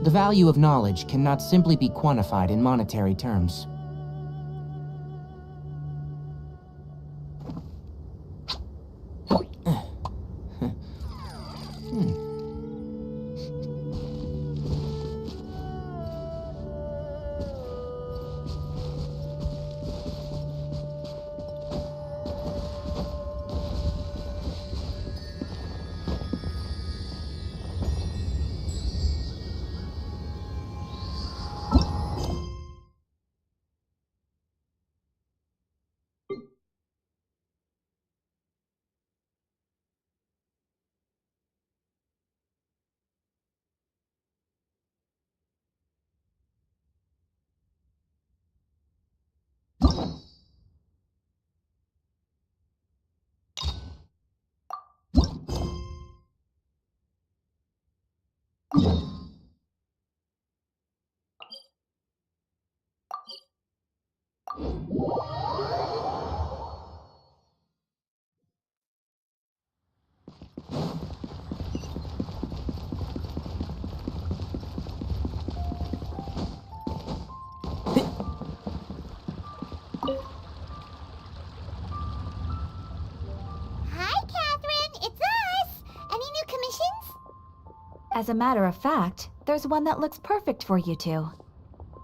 The value of knowledge cannot simply be quantified in monetary terms. As a matter of fact, there's one that looks perfect for you two.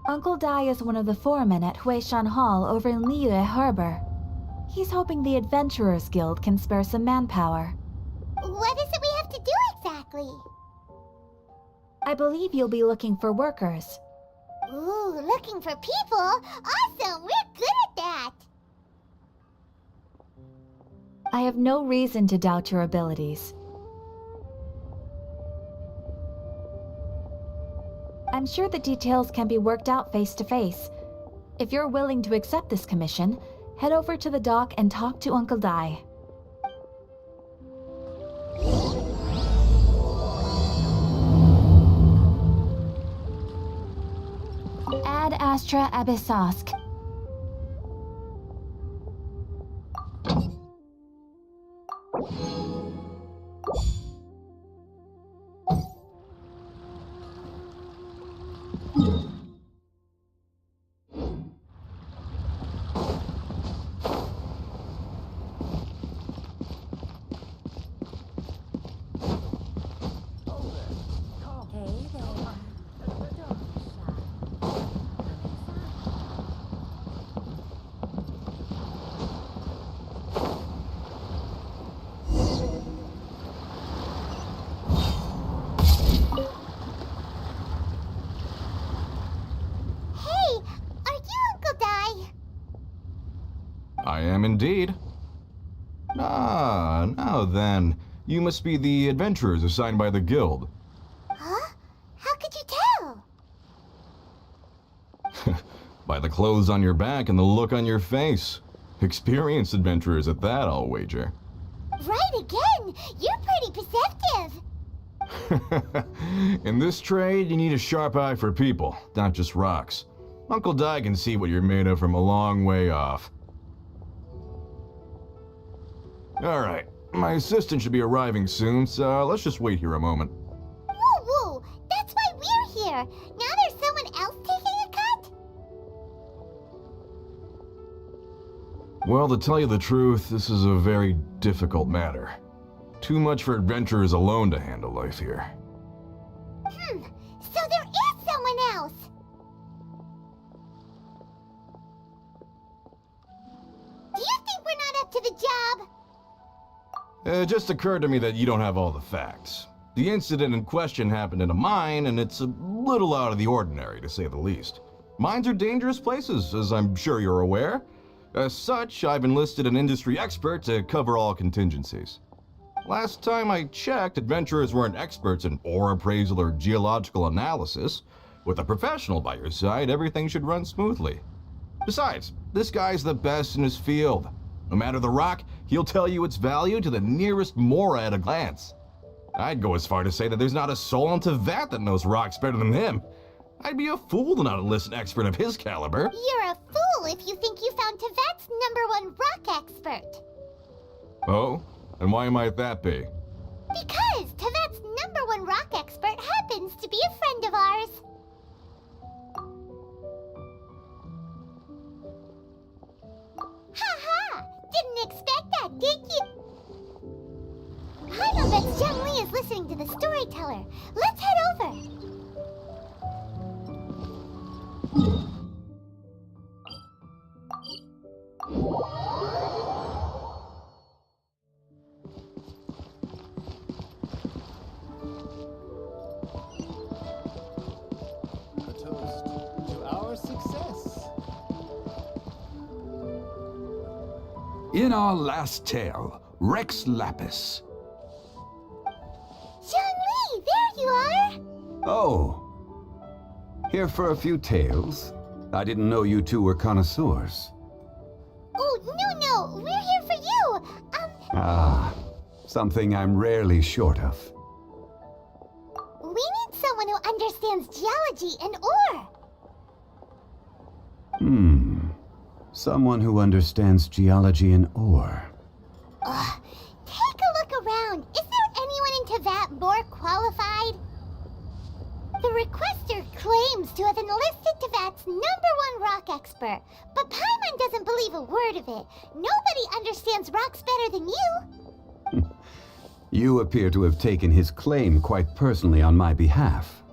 Uncle Dai is one of the foremen at Huishan Hall over in Liyue Harbor. He's hoping the Adventurers Guild can spare some manpower. What is it we have to do exactly? I believe you'll be looking for workers. Ooh, looking for people? Awesome! We're good at that! I have no reason to doubt your abilities. I'm sure the details can be worked out face to face. If you're willing to accept this commission, head over to the dock and talk to Uncle Dai. Ad Astra Abyssosk. I am indeed. Ah, now then. You must be the adventurers assigned by the guild. Huh? How could you tell? By the clothes on your back and the look on your face. Experienced adventurers at that, I'll wager. Right again! You're pretty perceptive! In this trade, you need a sharp eye for people, not just rocks. Uncle Di can see what you're made of from a long way off. Alright, my assistant should be arriving soon, so let's just wait here a moment. Woo woo! That's why we're here! Now there's someone else taking a cut? Well, to tell you the truth, this is a very difficult matter. Too much for adventurers alone to handle life here. So there is someone else! Do you think we're not up to the job? It just occurred to me that you don't have all the facts. The incident in question happened in a mine, and it's a little out of the ordinary, to say the least. Mines are dangerous places, as I'm sure you're aware. As such, I've enlisted an industry expert to cover all contingencies. Last time I checked, adventurers weren't experts in ore appraisal or geological analysis. With a professional by your side, everything should run smoothly. Besides, this guy's the best in his field. No matter the rock, he'll tell you its value to the nearest mora at a glance. I'd go as far to say that there's not a soul on Tevat that knows rocks better than him. I'd be a fool to not enlist an expert of his caliber. You're a fool if you think you found Tevat's #1 rock expert. Oh? And why might that be? Because Tevat's #1 rock expert happens to be a friend of ours. Ha! Didn't expect that, did you? I know that Zhengli is listening to the storyteller. Let's head over. A toast to our success. In our last tale, Rex Lapis. Zhengli, there you are! Oh. Here for a few tales? I didn't know you two were connoisseurs. Oh, no, we're here for you. Ah, something I'm rarely short of. We need someone who understands geology and ore. Someone who understands geology and ore. Take a look around. Is there anyone in Tevat more qualified? The requester claims to have enlisted Tevat's #1 rock expert, but Paimon doesn't believe a word of it. Nobody understands rocks better than you. You appear to have taken his claim quite personally on my behalf.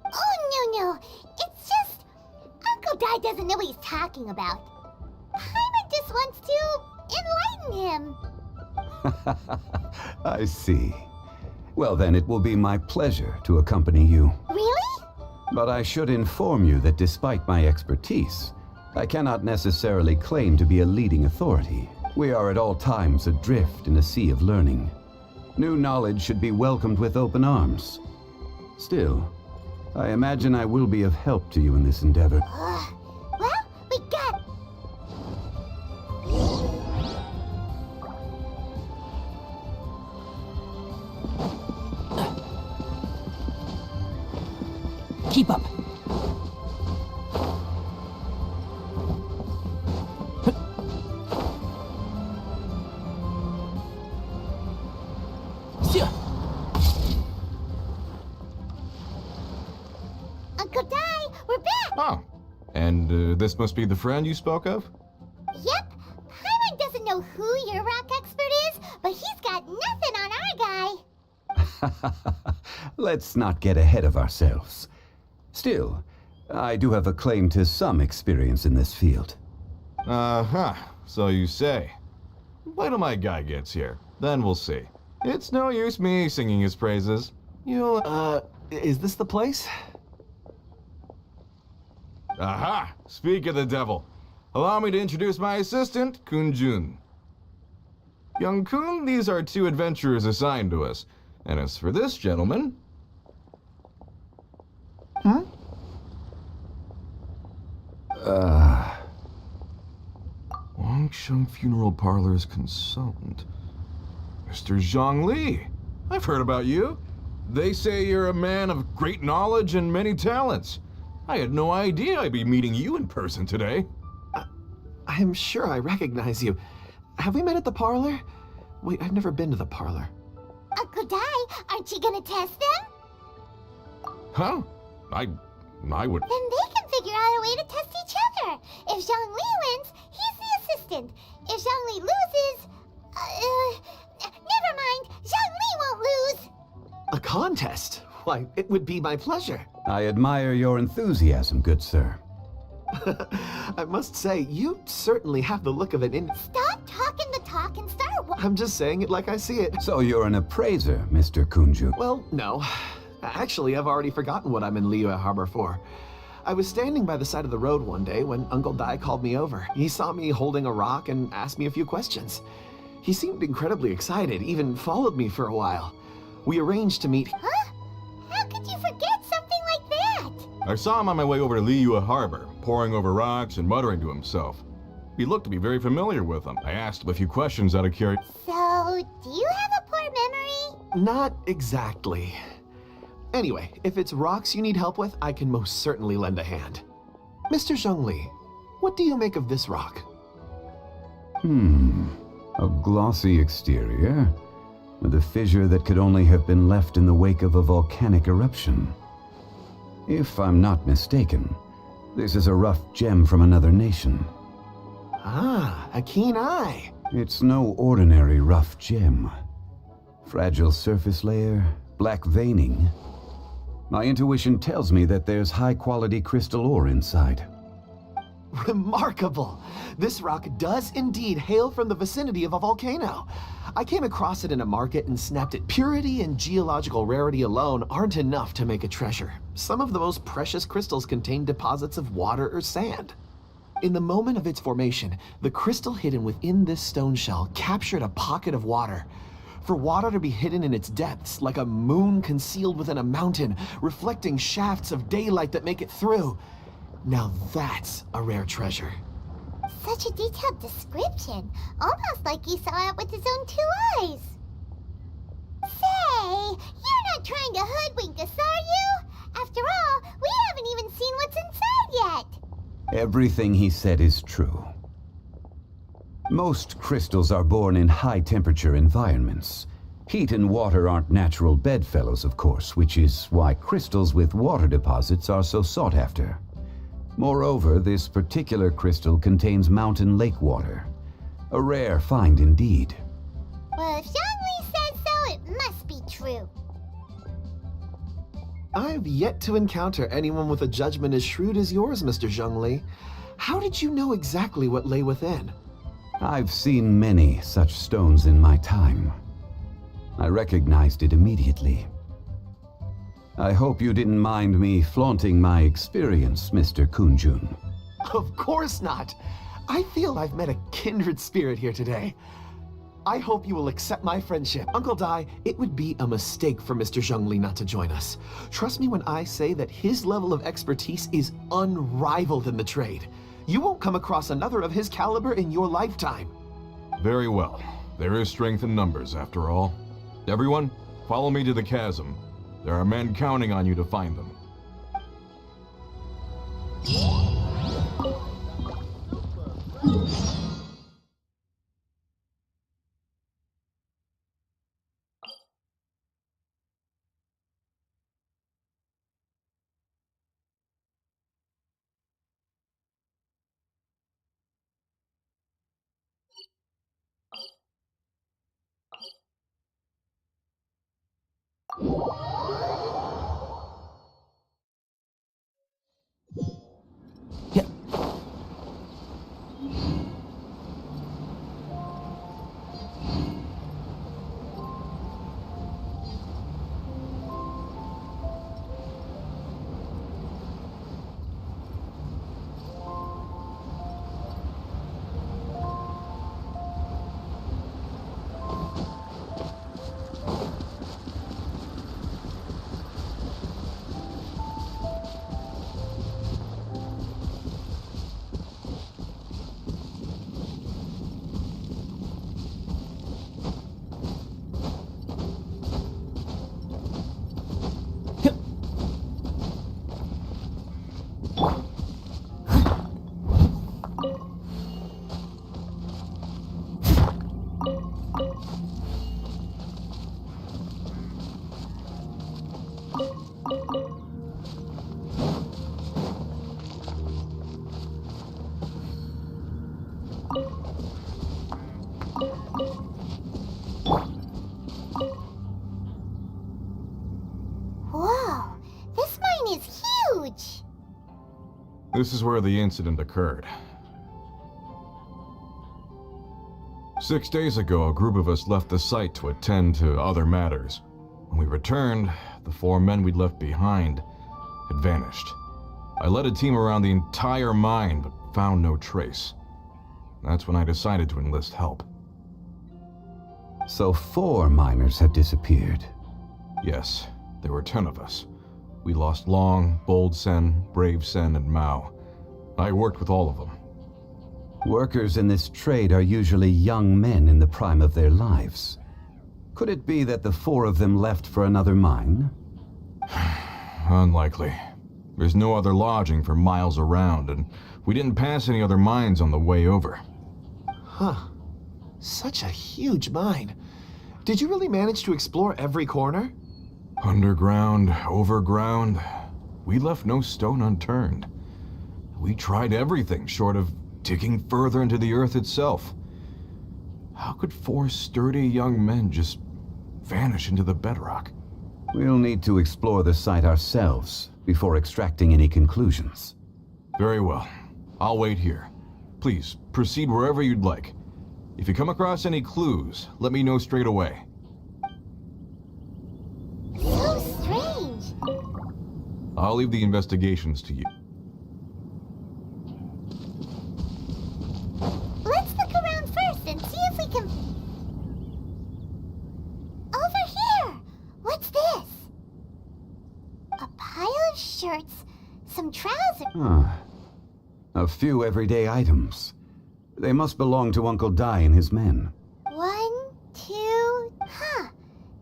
Oh, no. It's just... Uncle Dai doesn't know what he's talking about. Paimon just wants to enlighten him. I see. Well then, it will be my pleasure to accompany you. Really? But I should inform you that despite my expertise, I cannot necessarily claim to be a leading authority. We are at all times adrift in a sea of learning. New knowledge should be welcomed with open arms. Still, I imagine I will be of help to you in this endeavor. Well, we got... Keep up. Uncle Dai, we're back! Oh. And this must be the friend you spoke of? Yep. Paimon doesn't know who your rock expert is, but he's got nothing on our guy. Let's not get ahead of ourselves. Still, I do have a claim to some experience in this field. So you say. Wait till my guy gets here, then we'll see. It's no use me singing his praises. You'll, Is this the place? Aha! Speak of the devil. Allow me to introduce my assistant, Kun Jun. Young Kun, these are 2 adventurers assigned to us. And as for this gentleman... Uh, Weisheng Funeral Parlor's consultant. Mr. Zhongli, I've heard about you. They say you're a man of great knowledge and many talents. I had no idea I'd be meeting you in person today. I'm sure I recognize you. Have we met at the parlor? Wait, I've never been to the parlor. Uncle Dai, aren't you gonna test them? Huh? I would... Then they can figure out a way to test each other. If Zhongli wins, he's the assistant. If Zhongli loses... never mind. Zhongli won't lose. A contest? Why, it would be my pleasure. I admire your enthusiasm, good sir. I must say, you certainly have the look of an Stop talking the talk and start I'm just saying it like I see it. So you're an appraiser, Mr. Kunju. Well, no. Actually, I've already forgotten what I'm in Liyue Harbor for. I was standing by the side of the road one day when Uncle Dai called me over. He saw me holding a rock and asked me a few questions. He seemed incredibly excited, even followed me for a while. We arranged to meet... Huh? How could you forget something like that? I saw him on my way over to Liyue Harbor, poring over rocks and muttering to himself. He looked to be very familiar with them. I asked him a few questions out of curiosity. So, do you have a poor memory? Not exactly. Anyway, if it's rocks you need help with, I can most certainly lend a hand. Mr. Zhongli, what do you make of this rock? A glossy exterior, with a fissure that could only have been left in the wake of a volcanic eruption. If I'm not mistaken, this is a rough gem from another nation. Ah, a keen eye. It's no ordinary rough gem. Fragile surface layer, black veining. My intuition tells me that there's high-quality crystal ore inside. Remarkable! This rock does indeed hail from the vicinity of a volcano. I came across it in a market and snapped it. Purity and geological rarity alone aren't enough to make a treasure. Some of the most precious crystals contain deposits of water or sand. In the moment of its formation, the crystal hidden within this stone shell captured a pocket of water. For water to be hidden in its depths, like a moon concealed within a mountain, reflecting shafts of daylight that make it through. Now that's a rare treasure. Such a detailed description. Almost like he saw it with his own 2 eyes. Say, you're not trying to hoodwink us, are you? After all, we haven't even seen what's inside yet. Everything he said is true. Most crystals are born in high-temperature environments. Heat and water aren't natural bedfellows, of course, which is why crystals with water deposits are so sought after. Moreover, this particular crystal contains mountain lake water. A rare find indeed. Well, if Zhongli says so, it must be true. I've yet to encounter anyone with a judgment as shrewd as yours, Mr. Zhongli. How did you know exactly what lay within? I've seen many such stones in my time. I recognized it immediately. I hope you didn't mind me flaunting my experience, Mr. Kunjun. Of course not. I feel I've met a kindred spirit here today. I hope you will accept my friendship. Uncle Dai, it would be a mistake for Mr. Zhongli not to join us. Trust me when I say that his level of expertise is unrivaled in the trade. You won't come across another of his caliber in your lifetime. Very well. There is strength in numbers, after all. Everyone, follow me to the chasm. There are men counting on you to find them. Whoa, this mine is huge! This is where the incident occurred. 6 days ago, a group of us left the site to attend to other matters. When we returned, the 4 men we'd left behind had vanished. I led a team around the entire mine, but found no trace. That's when I decided to enlist help. So 4 miners have disappeared. Yes, there were 10 of us. We lost Long, Bold Sen, Brave Sen, and Mao. I worked with all of them. Workers in this trade are usually young men in the prime of their lives. Could it be that the 4 of them left for another mine? Unlikely. There's no other lodging for miles around, and we didn't pass any other mines on the way over. Huh. Such a huge mine. Did you really manage to explore every corner? Underground, overground, we left no stone unturned. We tried everything short of digging further into the earth itself. How could 4 sturdy young men just vanish into the bedrock? We'll need to explore the site ourselves before extracting any conclusions. Very well. I'll wait here. Please, proceed wherever you'd like. If you come across any clues, let me know straight away. So strange. I'll leave the investigations to you. Let's look around first and see if we can... Over here! What's this? A pile of shirts, some trousers... A few everyday items. They must belong to Uncle Dai and his men. 1, 2... Huh.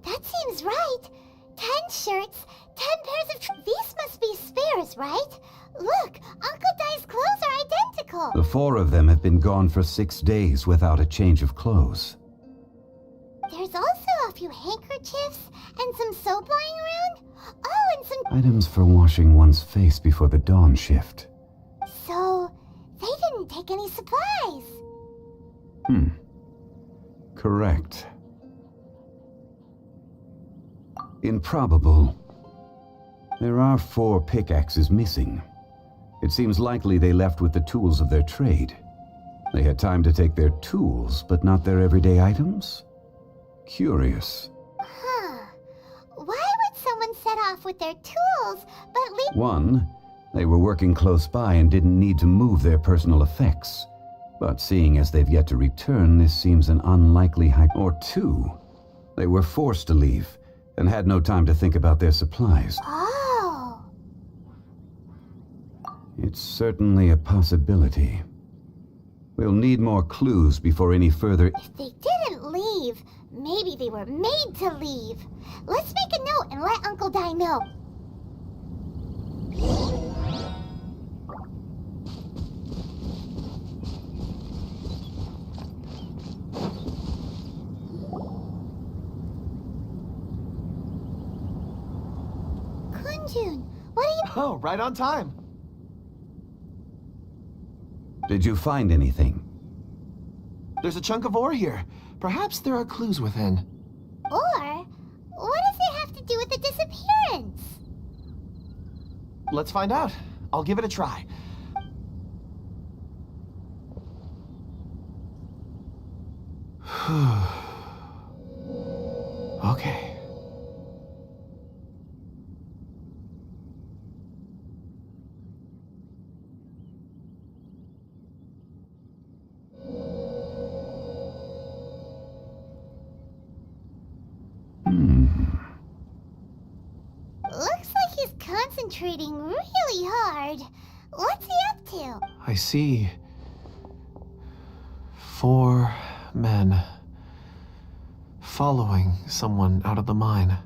That seems right. 10 shirts, 10 pairs of... These must be spares, right? Look, Uncle Dai's clothes are identical. The 4 of them have been gone for 6 days without a change of clothes. There's also a few handkerchiefs and some soap lying around. Oh, and some... Items for washing one's face before the dawn shift. So, they didn't take any supplies. Correct. Improbable. There are 4 pickaxes missing. It seems likely they left with the tools of their trade. They had time to take their tools, but not their everyday items? Curious. Huh. Why would someone set off with their tools, but leave... 1, they were working close by and didn't need to move their personal effects. But seeing as they've yet to return, this seems an unlikely Or 2, they were forced to leave and had no time to think about their supplies. Oh. It's certainly a possibility. We'll need more clues before any further... If they didn't leave, maybe they were made to leave. Let's make a note and let Uncle Dai know. Kunjun, what are you... Oh, right on time. Did you find anything? There's a chunk of ore here. Perhaps there are clues within. Or, what does it have to do with the disappearance? Let's find out. I'll give it a try. Okay. Looks like he's concentrating really hard. What's he up to? I see 4 men following someone out of the mine.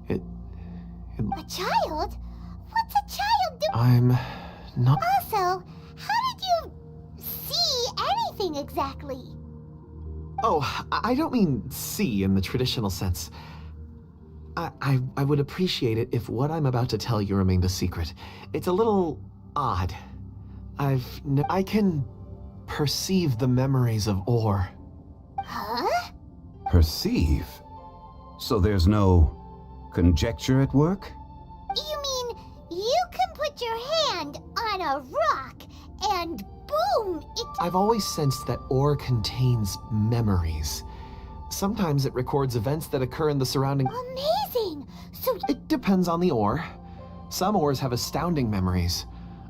It A child? What's a child doing? I'm not... Also, how did you see anything exactly? Oh, I don't mean see in the traditional sense. I would appreciate it if what I'm about to tell you remained a secret. It's a little odd. I can perceive the memories of ore. Huh? Perceive? So there's no conjecture at work? You mean you can put your hand on a rock and boom, it... I've always sensed that ore contains memories. Sometimes it records events that occur in the surrounding... Amazing! So It depends on the ore. Some ores have astounding memories.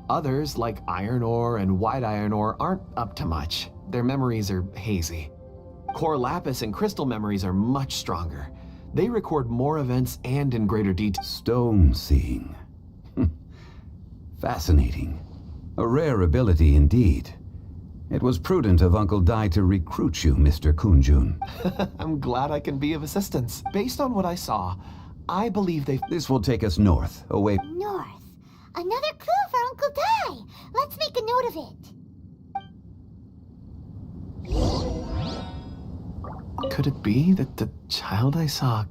Others, like iron ore and white iron ore, aren't up to much. Their memories are hazy. Core lapis and crystal memories are much stronger. They record more events and in greater detail. Stone seeing. Fascinating. A rare ability indeed. It was prudent of Uncle Dai to recruit you, Mr. Kunjun. I'm glad I can be of assistance. Based on what I saw, I believe they've... This will take us north, away... north. Another clue for Uncle Dai. Let's make a note of it. Could it be that the child I saw...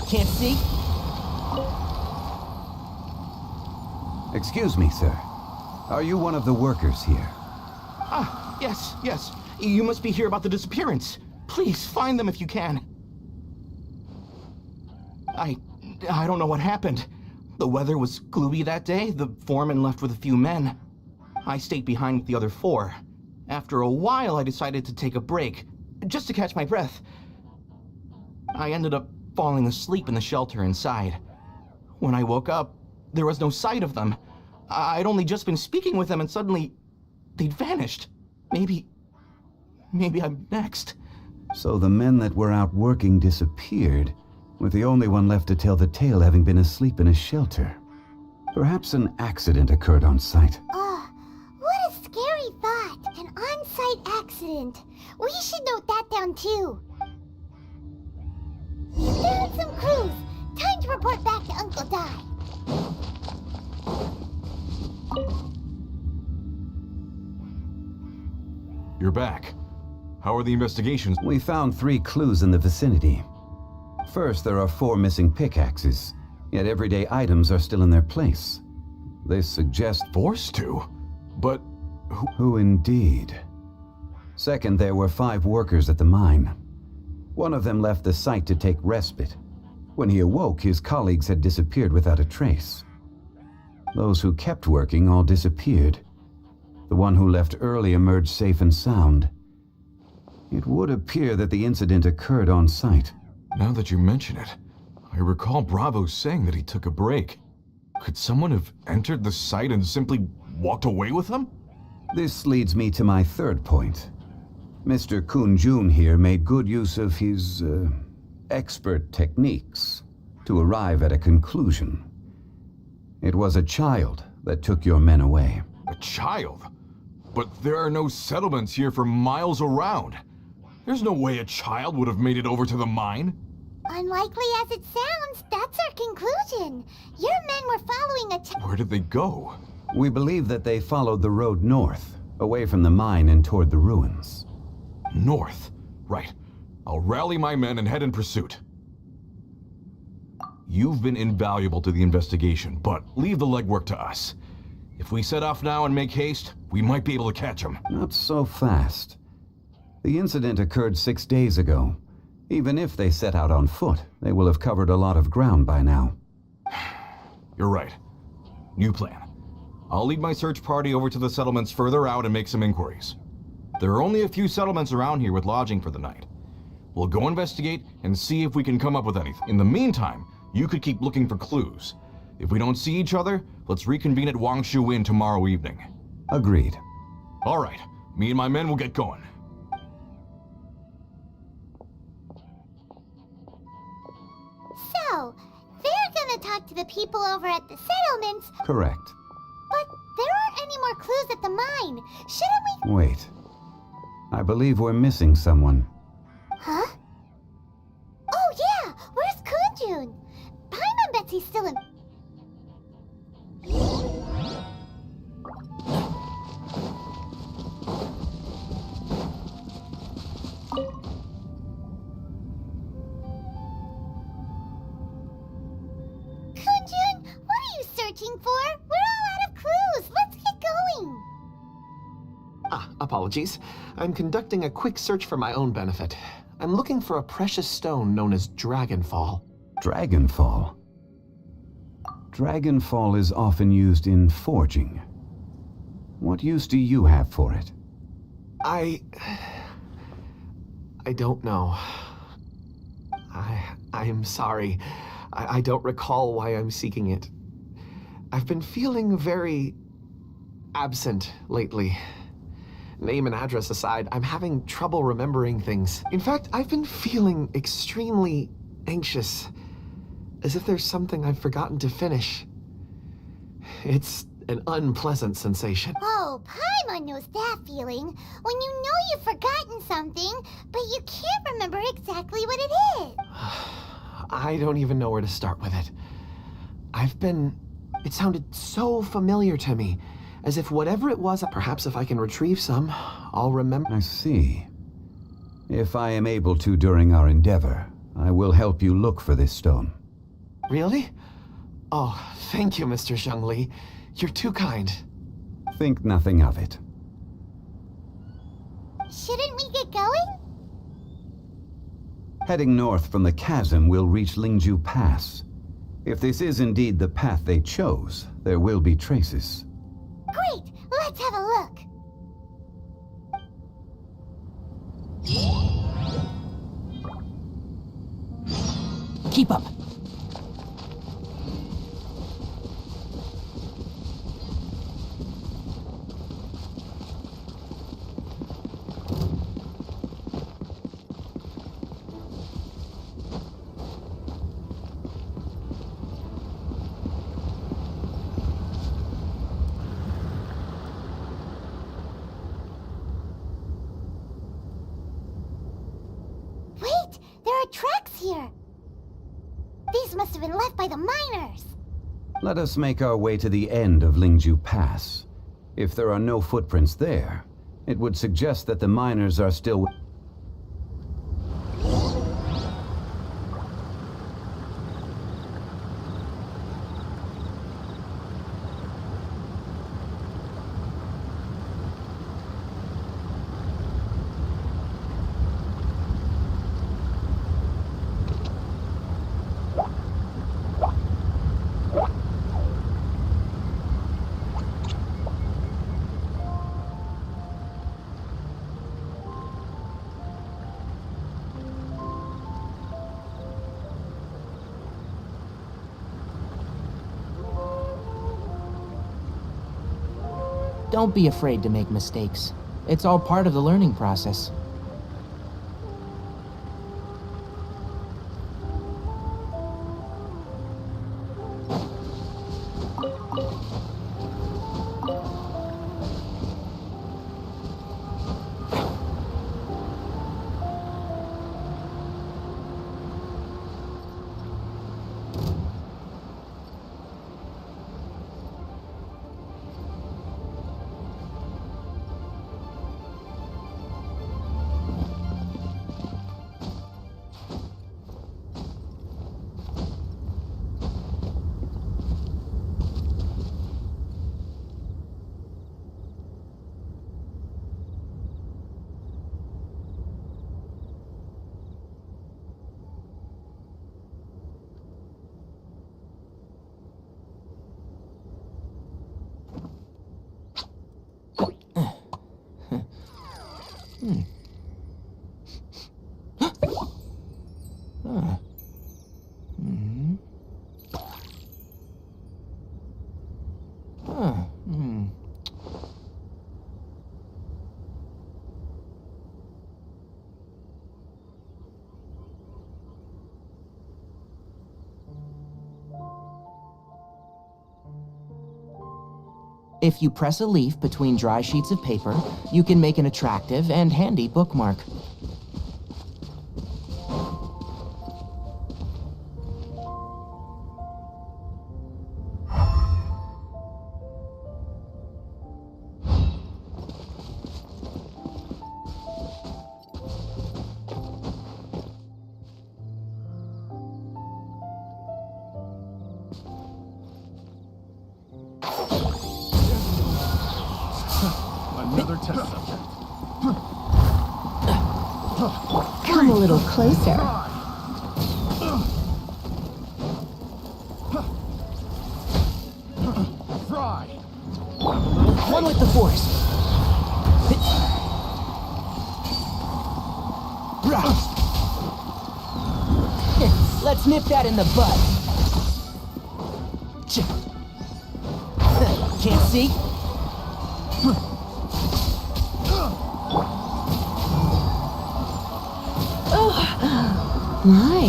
Can't see? Excuse me, sir. Are you one of the workers here? Ah, yes. You must be here about the disappearance. Please, find them if you can. I don't know what happened. The weather was gloomy that day. The foreman left with a few men. I stayed behind with the other 4. After a while, I decided to take a break, just to catch my breath. I ended up falling asleep in the shelter inside. When I woke up, there was no sight of them. I'd only just been speaking with them and suddenly they'd vanished. Maybe I'm next. So the men that were out working disappeared, with the only one left to tell the tale having been asleep in a shelter. Perhaps an accident occurred on site. What a scary thought. An on-site accident. We should note that down too. We've found some clues. Time to report back to Uncle Dai. You're back. How are the investigations? We found 3 clues in the vicinity. First, there are 4 missing pickaxes, yet everyday items are still in their place. This suggests... Forced to? But Who indeed? Second, there were 5 workers at the mine. One of them left the site to take respite. When he awoke, his colleagues had disappeared without a trace. Those who kept working all disappeared. The one who left early emerged safe and sound. It would appear that the incident occurred on site. now that you mention it, I recall Bravo saying that he took a break. Could someone have entered the site and simply walked away with him? This leads me to my third point. Mr. Kun-jun here made good use of his, expert techniques to arrive at a conclusion. It was a child that took your men away. A child? But there are no settlements here for miles around. There's no way a child would have made it over to the mine. Unlikely as it sounds, that's our conclusion. Your men were following a Where did they go? We believe that they followed the road north, away from the mine and toward the ruins. North. Right. I'll rally my men and head in pursuit. You've been invaluable to the investigation, but leave the legwork to us. If we set off now and make haste, we might be able to catch them. Not so fast. The incident occurred 6 days ago. Even if they set out on foot, they will have covered a lot of ground by now. You're right. New plan. I'll lead my search party over to the settlements further out and make some inquiries. There are only a few settlements around here with lodging for the night. We'll go investigate and see if we can come up with anything. In the meantime, you could keep looking for clues. If we don't see each other, let's reconvene at Wangshu Inn tomorrow evening. Agreed. All right. Me and my men will get going. So, they're gonna talk to the people over at the settlements, Correct. but there aren't any more clues at the mine. Shouldn't we? Wait. I believe we're missing someone. Huh? Oh yeah, where's Kunjun? Paimon bets he's still in... searching for? We're all out of clues. Let's get going. Apologies. I'm conducting a quick search for my own benefit. I'm looking for a precious stone known as Dragonfall. Dragonfall. Dragonfall is often used in forging. What use do you have for it? I don't know. I'm sorry. I don't recall why I'm seeking it. I've been feeling very absent lately. Name and address aside, I'm having trouble remembering things. In fact, I've been feeling extremely anxious, as if there's something I've forgotten to finish. It's an unpleasant sensation. Oh, Paimon knows that feeling. When you know you've forgotten something, but you can't remember exactly what it is. I don't even know where to start with it. It sounded so familiar to me, as if whatever it was, perhaps if I can retrieve some, I'll remember. I see. If I am able to during our endeavor, I will help you look for this stone. Really? Oh, thank you, Mr. Zhongli. You're too kind. Think nothing of it. Shouldn't we get going? Heading north from the chasm, we'll reach Lingju Pass. If this is indeed the path they chose, there will be traces. Great, let's have a look. Keep up. Wait, there are tracks here. These must have been left by the miners. Let us make our way to the end of Lingju Pass. If there are no footprints there, it would suggest that the miners are still... Don't be afraid to make mistakes. It's all part of the learning process. If you press a leaf between dry sheets of paper, you can make an attractive and handy bookmark. another test subject. Come a little closer. Fry! One with the force. Let's nip that in the bud. Can't see? My.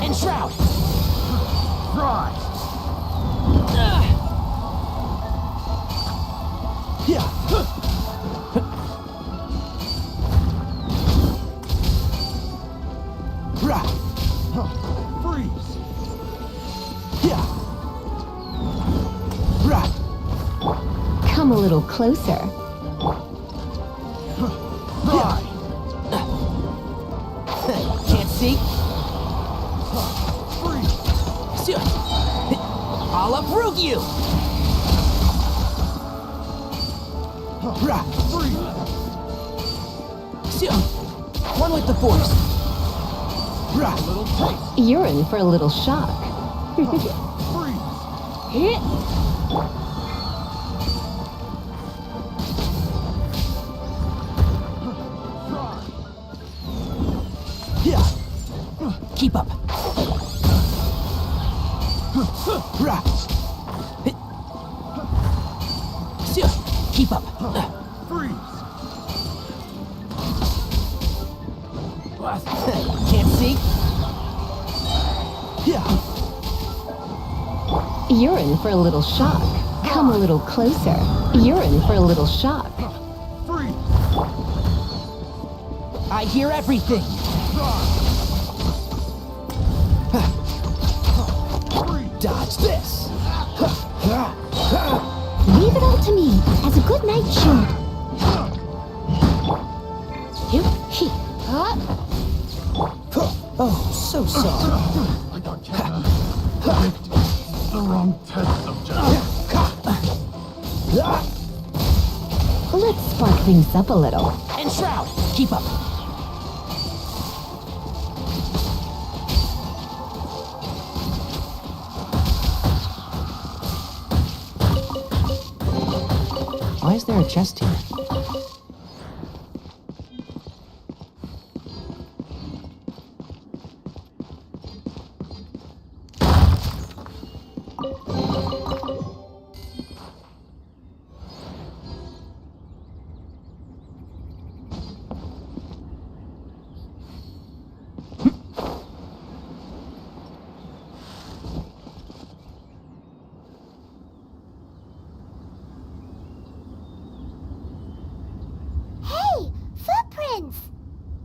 And shroud. Fry! Freeze! Come a little closer. Fry! Can't see? Freeze! I'll uproot you! One with the force. A little taste! You're in for a little shock. Freeze! Fry! Keep up. Keep up. Freeze! Can't see? You're in for a little shock. Come a little closer. You're in for a little shock. Freeze! I hear everything. Dodge this. Leave it all to me, as a good knight should. Oh, so sorry. I got you. The wrong test subject. Let's spark things up a little. And shroud. Keep up. Why is there a chest here?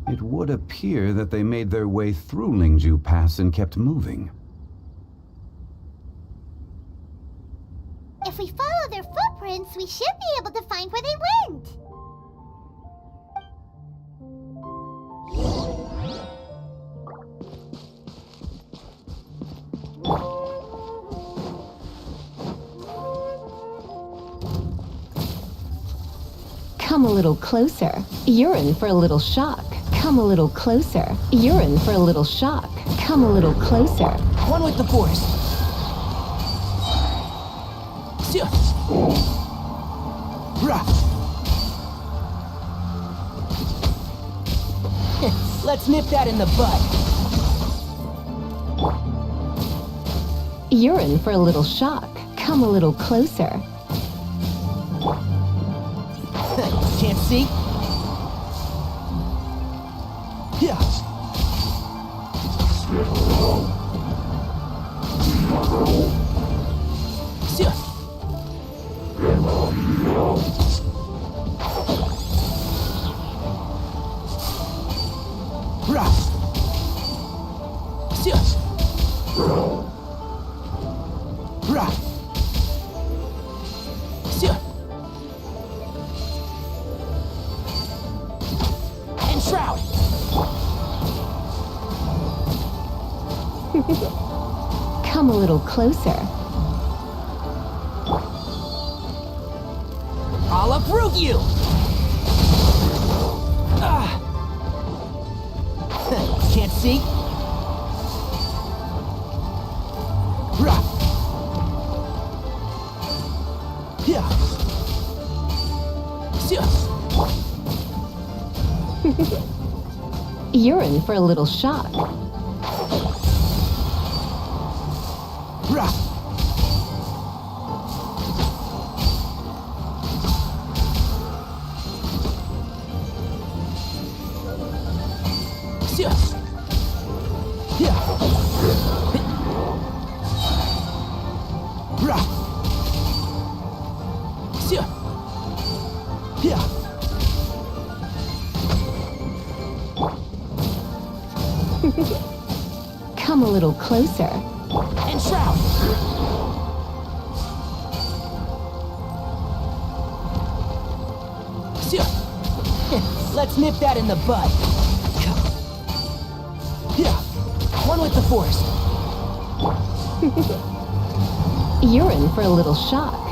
It would appear that they made their way through Lingju Pass and kept moving. If we follow their footprints, we should be able to find where they went. Come a little closer. You're in for a little shock. Come a little closer. You're in for a little shock. Come a little closer. One with the force. Let's nip that in the bud. You're in for a little shock. Come a little closer. Can't see? And shroud. Come a little closer. I'll uproot you! Can't see? Rah. Yeah. You're in for a little shock. Rah. Come a little closer. And shroud. Let's nip that in the bud. Yeah. One with the force. You're in for a little shock.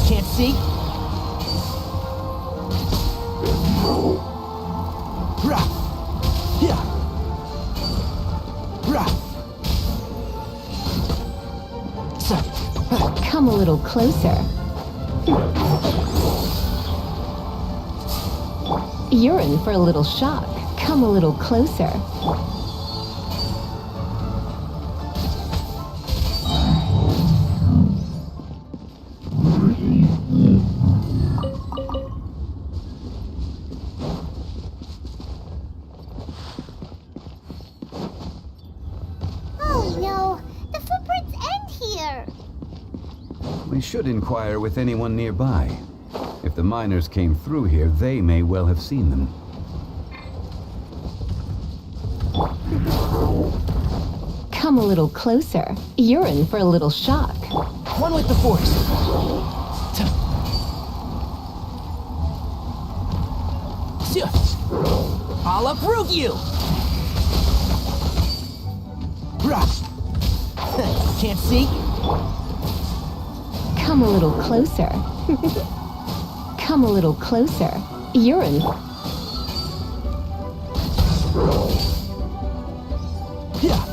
Can't see? Rah. Yeah. Rah. Come a little closer. You're in for a little shock. Come a little closer. Oh no, the footprints end here. We should inquire with anyone nearby. If the miners came through here, they may well have seen them. Come a little closer. You're in for a little shock. One with the force. I'll uproot you. Rah. Can't see? Come a little closer. Come a little closer. You're in. Yeah.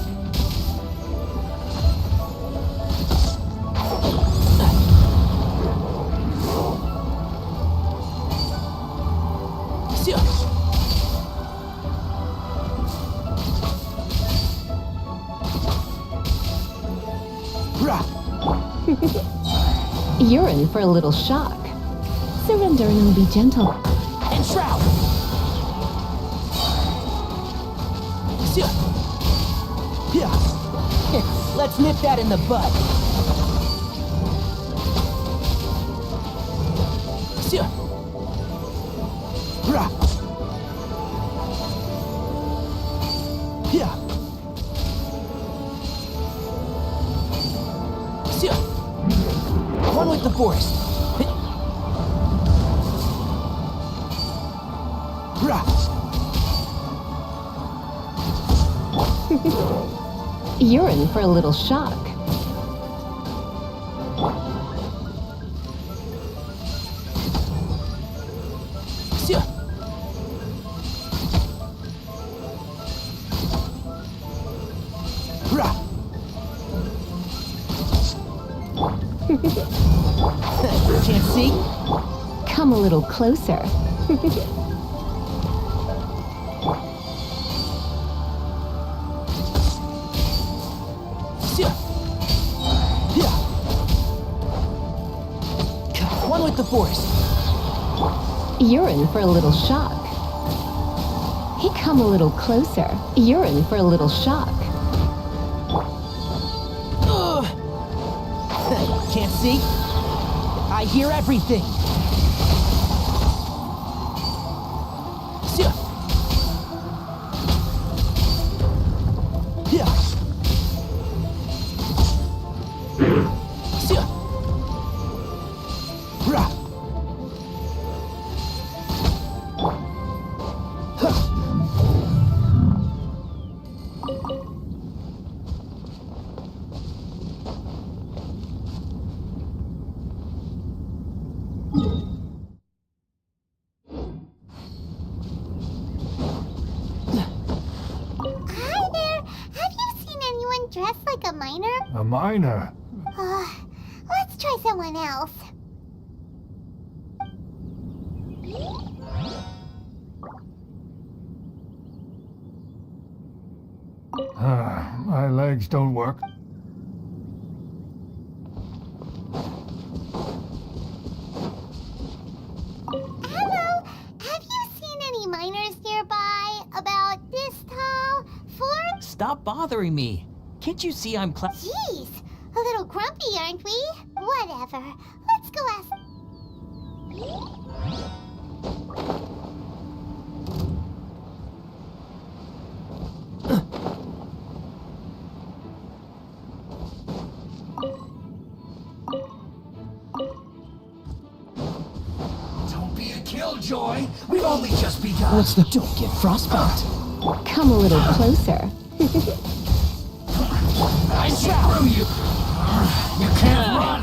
You're in for a little shock. Surrender and be gentle. And shroud. Yeah. Let's nip that in the bud. Rah. Yeah. One with the force. Rah. You're in for a little shock. Rah. Can't see? Come a little closer. Yeah. One with the force. You're in for a little shock. He come a little closer. You're in for a little shock. Ugh. Can't see? I hear everything. Yeah. Rah. dressed like a miner? A miner? Let's try someone else. My legs don't work. Hello, have you seen any miners nearby about this tall? Stop bothering me. Can't you see I'm Jeez, a little grumpy, aren't we? Whatever. Let's go ask. Don't be a killjoy. We've only just begun. What's the... Don't get frostbite. Come a little closer. I screw you. You can't run.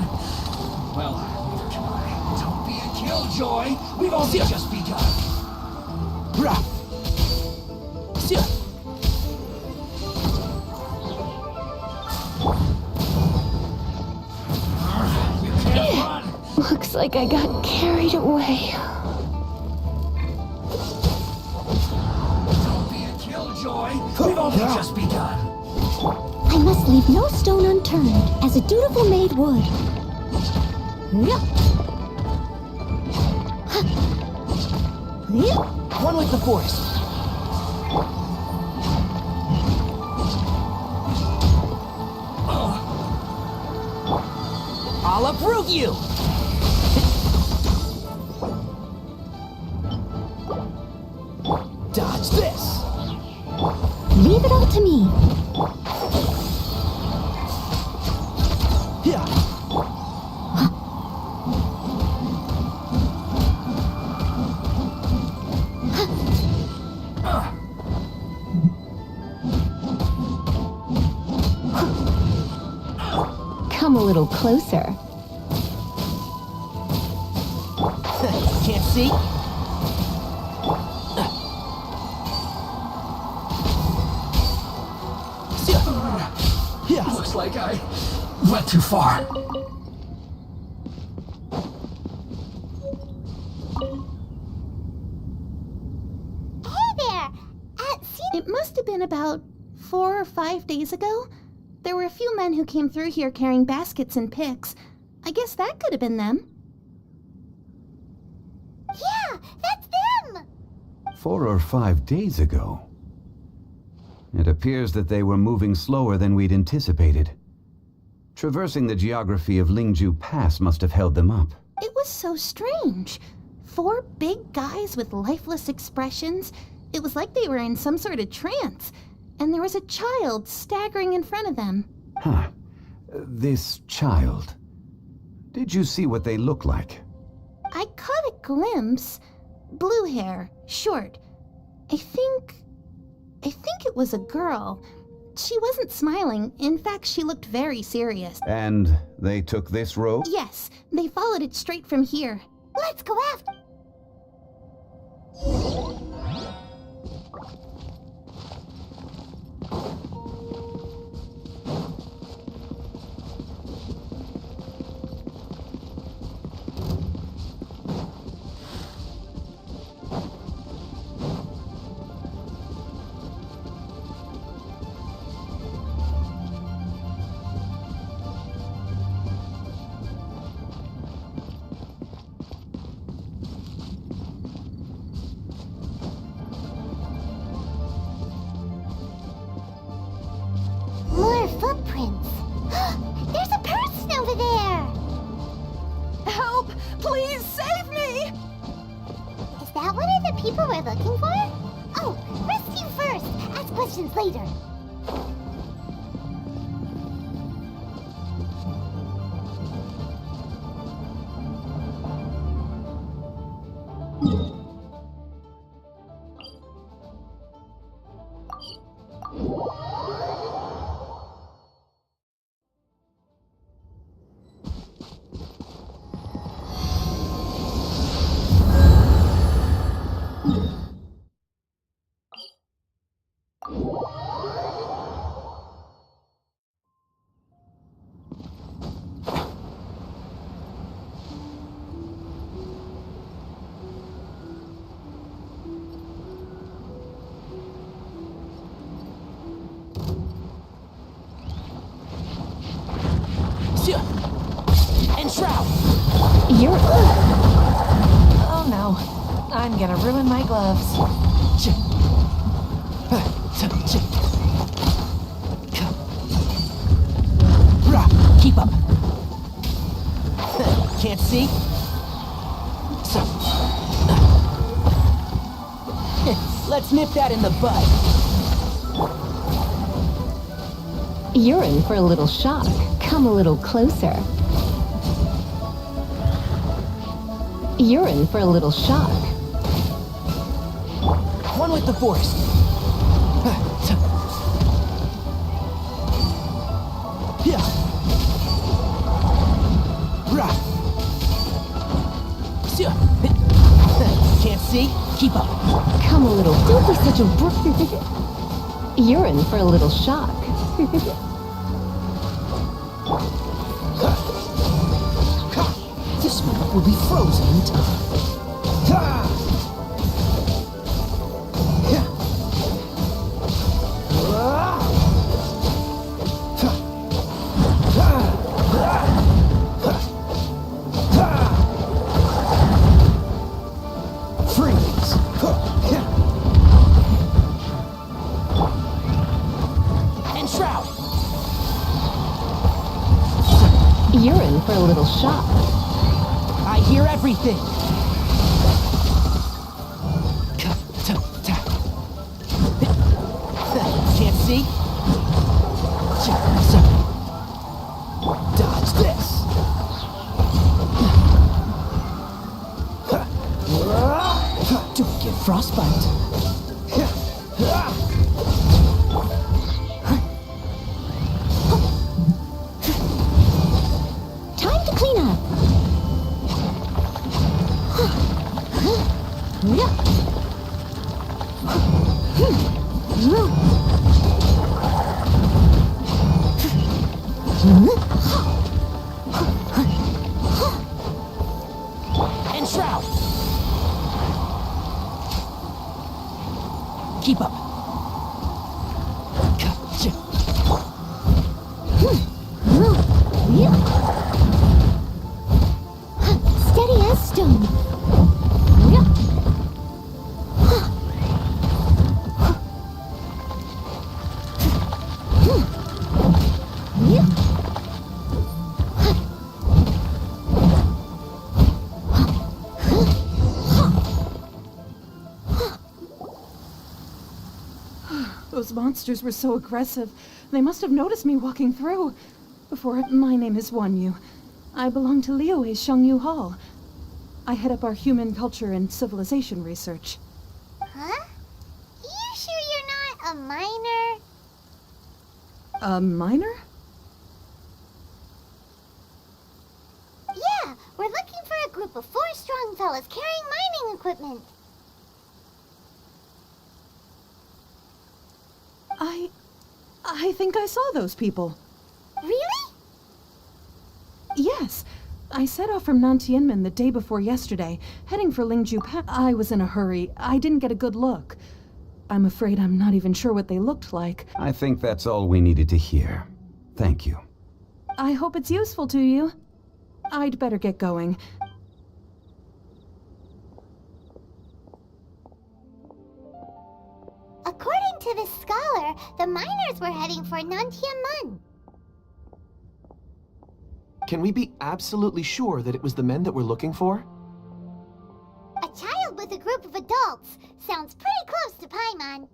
Well, neither can I. Don't be a killjoy. We've only just begun. You can't run. Looks like I got carried away. Don't be a killjoy. We've only just begun. I must leave no stone unturned, as a dutiful maid would. One with the force. I'll uproot you! Dodge this! Leave it all to me. Yeah. Come a little closer. Can't see? Looks like I went too far. Hey there! It must have been about 4 or 5 days ago. There were a few men who came through here carrying baskets and picks. I guess that could have been them. Yeah, that's them! 4 or 5 days ago. It appears that they were moving slower than we'd anticipated. Traversing the geography of Lingju Pass must have held them up. It was so strange. 4 big guys with lifeless expressions. It was like they were in some sort of trance. And there was a child staggering in front of them. Huh. This child. Did you see what they look like? I caught a glimpse. Blue hair, short. I think it was a girl. She wasn't smiling. In fact, she looked very serious. And they took this road? Yes, they followed it straight from here. Let's go after. More footprints. There's a person over there. Help! Please save me! Is that one of the people we're looking for? Oh, rescue first. Ask questions later. Enshroud! You're... Oh no. I'm gonna ruin my gloves. Keep up. Can't see? Let's nip that in the bud. You're in for a little shock. Come a little closer. You're in for a little shock. One with the force. Can't see? Keep up. Come a little... Don't be such a You're in for a little shock. This map will be frozen in time. Freeze! Enshroud! You're in for a little shock. I hear everything. Can't see? Dodge this. Don't get frostbite. Time to clean up. Enshroud! Keep up. Steady as stone. Those monsters were so aggressive. They must have noticed me walking through. My name is Wanyu. I belong to Liyue Shengyu Hall. I head up our human culture and civilization research. Huh? You sure you're not a miner? A miner? Yeah, we're looking for a group of 4 strong fellas carrying mining equipment. I think I saw those people. Really? Yes. I set off from Nantianmen the day before yesterday, heading for Lingju Pass. I was in a hurry. I didn't get a good look. I'm afraid I'm not even sure what they looked like. I think that's all we needed to hear. Thank you. I hope it's useful to you. I'd better get going. According to this scholar, the miners were heading for Nantianmen. Can we be absolutely sure that it was the men that we're looking for? A child with a group of adults. Sounds pretty close to Paimon.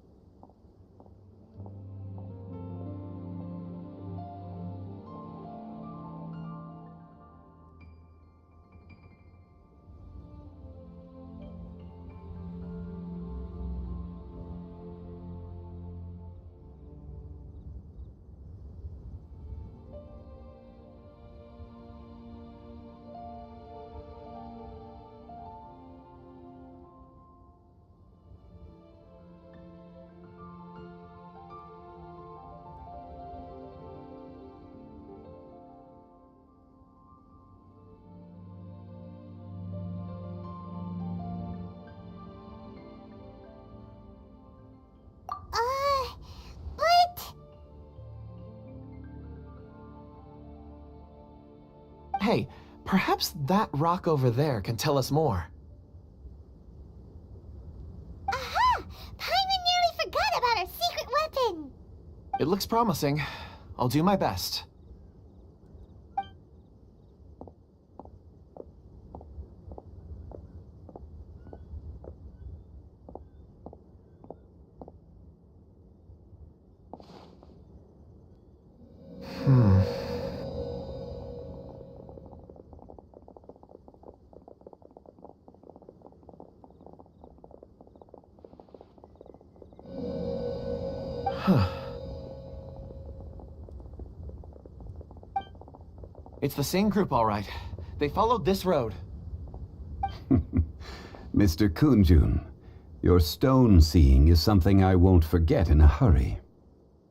Hey, perhaps that rock over there can tell us more. Aha! Paimon nearly forgot about our secret weapon! It looks promising. I'll do my best. It's the same group, all right. They followed this road. Mr. Kunjun, your stone seeing is something I won't forget in a hurry.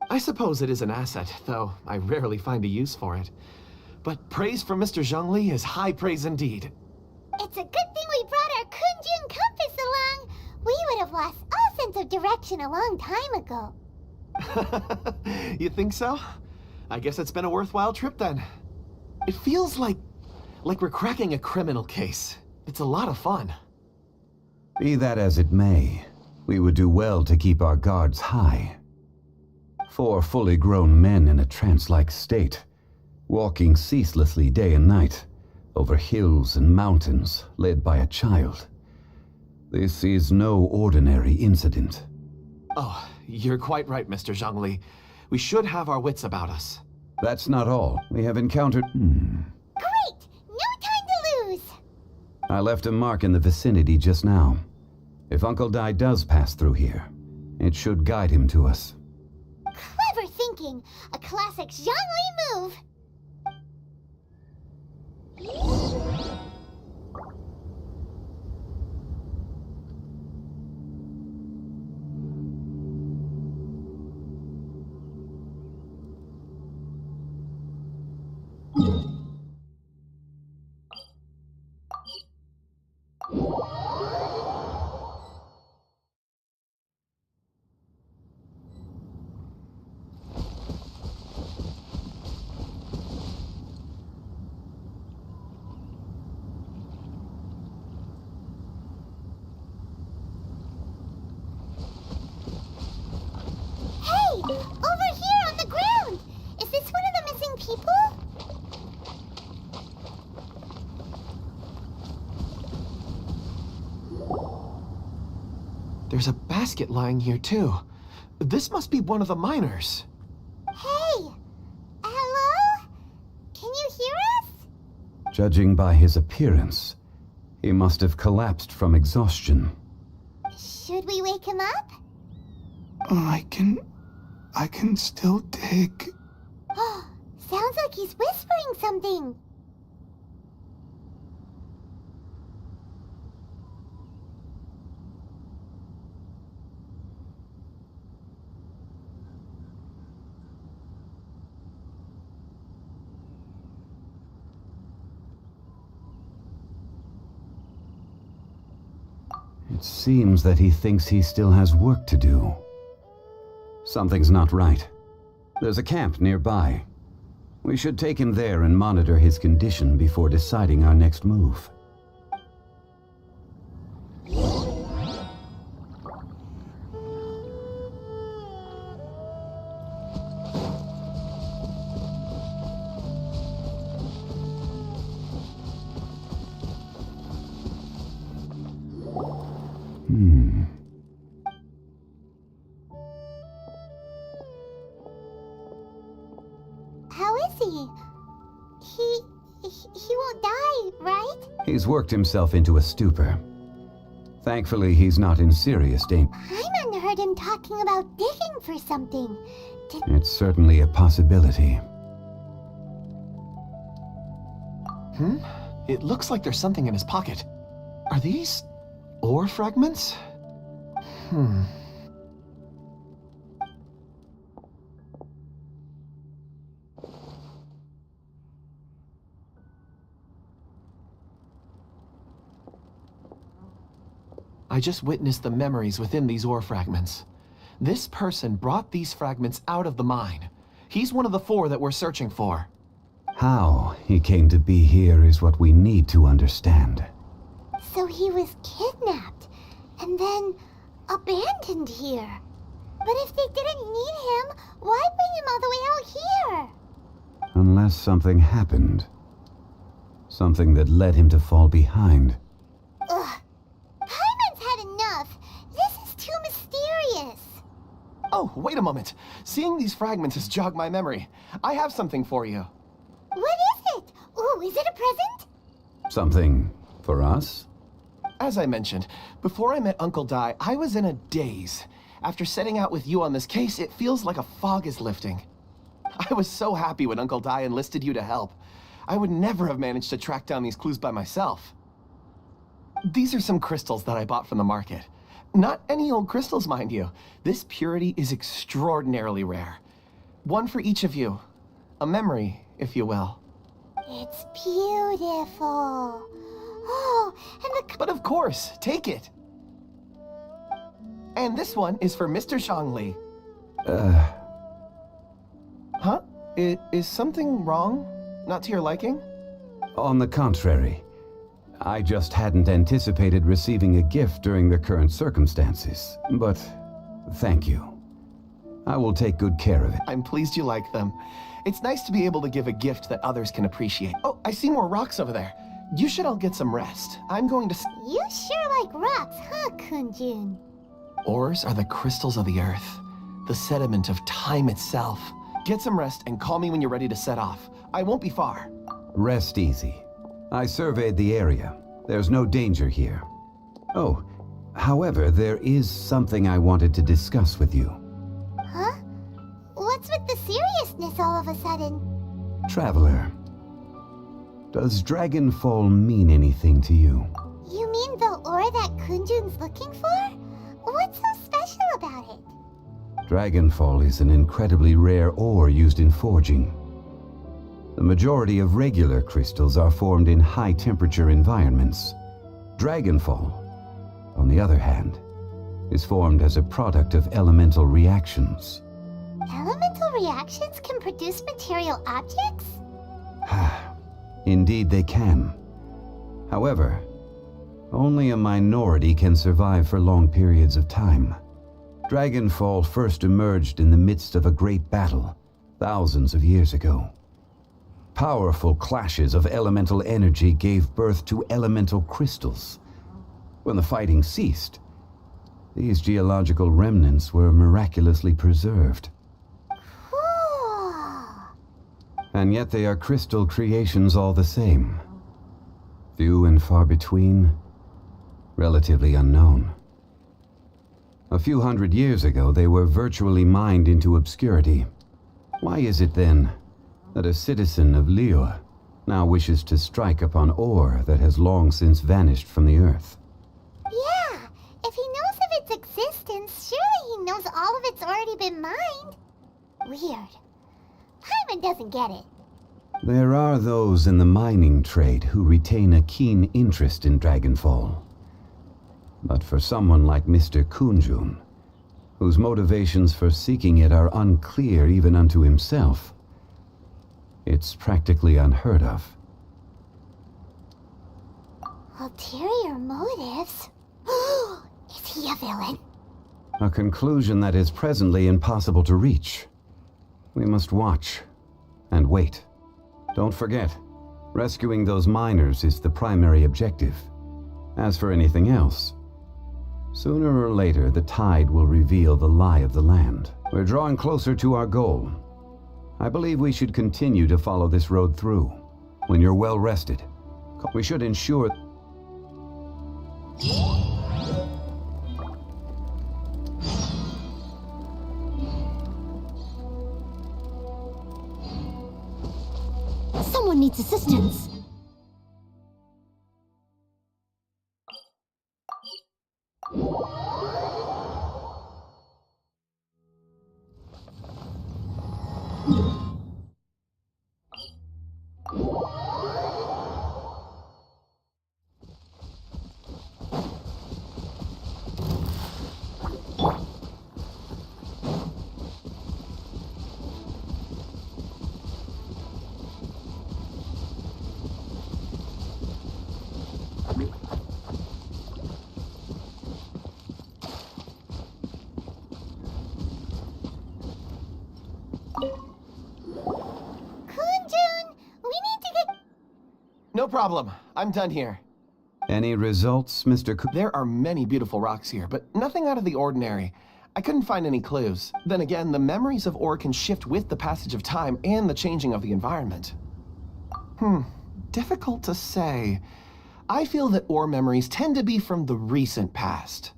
I suppose it is an asset, though I rarely find a use for it. But praise from Mr. Zhongli is high praise indeed. It's a good thing we brought our Kunjun compass along. We would have lost all sense of direction a long time ago. You think so? I guess it's been a worthwhile trip then. It feels like we're cracking a criminal case. It's a lot of fun. Be that as it may, we would do well to keep our guards high. 4 fully grown men in a trance-like state, walking ceaselessly day and night, over hills and mountains, led by a child. This is no ordinary incident. Oh, you're quite right, Mr. Zhongli. We should have our wits about us. That's not all. We have encountered... Great! No time to lose! I left a mark in the vicinity just now. If Uncle Dai does pass through here, it should guide him to us. Clever thinking! A classic Zhongli move! Over here on the ground! Is this one of the missing people? There's a basket lying here too. This must be one of the miners. Hey! Hello? Can you hear us? Judging by his appearance, he must have collapsed from exhaustion. Should we wake him up? I can still dig. Oh, sounds like he's whispering something. It seems that he thinks he still has work to do. Something's not right. There's a camp nearby. We should take him there and monitor his condition before deciding our next move. How is he? He won't die, right? He's worked himself into a stupor. Thankfully, he's not in serious danger. Paimon heard him talking about digging for something. It's certainly a possibility. It looks like there's something in his pocket. Are these ore fragments? I just witnessed the memories within these ore fragments. This person brought these fragments out of the mine. He's one of the 4 that we're searching for. How he came to be here is what we need to understand. So he was kidnapped, and then abandoned here. But if they didn't need him, why bring him all the way out here? Unless something happened. Something that led him to fall behind. Ugh. Paimon's had enough. This is too mysterious. Oh, wait a moment. Seeing these fragments has jogged my memory. I have something for you. What is it? Ooh, is it a present? Something for us? As I mentioned, before I met Uncle Dai, I was in a daze. After setting out with you on this case, it feels like a fog is lifting. I was so happy when Uncle Dai enlisted you to help. I would never have managed to track down these clues by myself. These are some crystals that I bought from the market. Not any old crystals, mind you. This purity is extraordinarily rare. One for each of you. A memory, if you will. It's beautiful. Oh, and the... But of course, take it. And this one is for Mr. Shangli. Huh? Is something wrong? Not to your liking? On the contrary. I just hadn't anticipated receiving a gift during the current circumstances. But thank you. I will take good care of it. I'm pleased you like them. It's nice to be able to give a gift that others can appreciate. Oh, I see more rocks over there. You should all get some rest. I'm going to... You sure like rocks, huh, Kunjun? Ores are the crystals of the earth, the sediment of time itself. Get some rest and call me when you're ready to set off. I won't be far. Rest easy. I surveyed the area. There's no danger here. Oh, however, there is something I wanted to discuss with you. Huh? What's with the seriousness all of a sudden? Traveler, does Dragonfall mean anything to you? You mean the ore that Kunjun's looking for? What's so special about it? Dragonfall is an incredibly rare ore used in forging. The majority of regular crystals are formed in high-temperature environments. Dragonfall, on the other hand, is formed as a product of elemental reactions. Elemental reactions can produce material objects? Indeed they can. However, only a minority can survive for long periods of time. Dragonfall first emerged in the midst of a great battle, thousands of years ago. Powerful clashes of elemental energy gave birth to elemental crystals. When the fighting ceased, these geological remnants were miraculously preserved. Cool. And yet they are crystal creations all the same. Few and far between, relatively unknown. A few hundred years ago, they were virtually mined into obscurity. Why is it then that a citizen of Liyue now wishes to strike upon ore that has long since vanished from the earth? Yeah, if he knows of its existence, surely he knows all of it's already been mined. Weird. Paimon doesn't get it. There are those in the mining trade who retain a keen interest in Dragonfall. But for someone like Mr. Kunjun, whose motivations for seeking it are unclear even unto himself, it's practically unheard of. Ulterior motives? Is he a villain? A conclusion that is presently impossible to reach. We must watch and wait. Don't forget, rescuing those miners is the primary objective. As for anything else, sooner or later the tide will reveal the lie of the land. We're drawing closer to our goal. I believe we should continue to follow this road through. When you're well rested, we should ensure... Someone needs assistance. No problem. I'm done here. Any results, Mr. There are many beautiful rocks here, but nothing out of the ordinary. I couldn't find any clues. Then again, the memories of ore can shift with the passage of time and the changing of the environment. Difficult to say. I feel that ore memories tend to be from the recent past.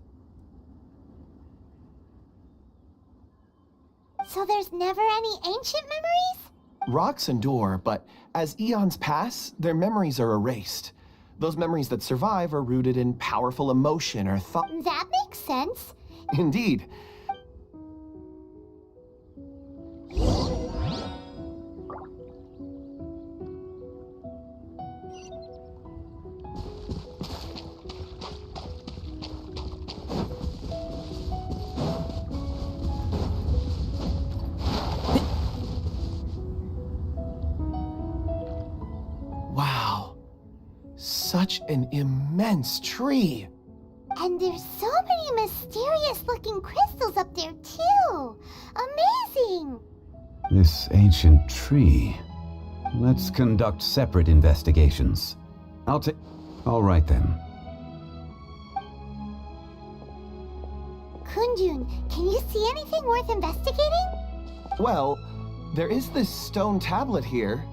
So there's never any ancient memories? Rocks endure, but as eons pass, their memories are erased. Those memories that survive are rooted in powerful emotion or thought. That makes sense. Indeed. Wow. Such an immense tree. And there's so many mysterious-looking crystals up there, too. Amazing! This ancient tree. Let's conduct separate investigations. All right then. Kunjun, can you see anything worth investigating? Well, there is this stone tablet here.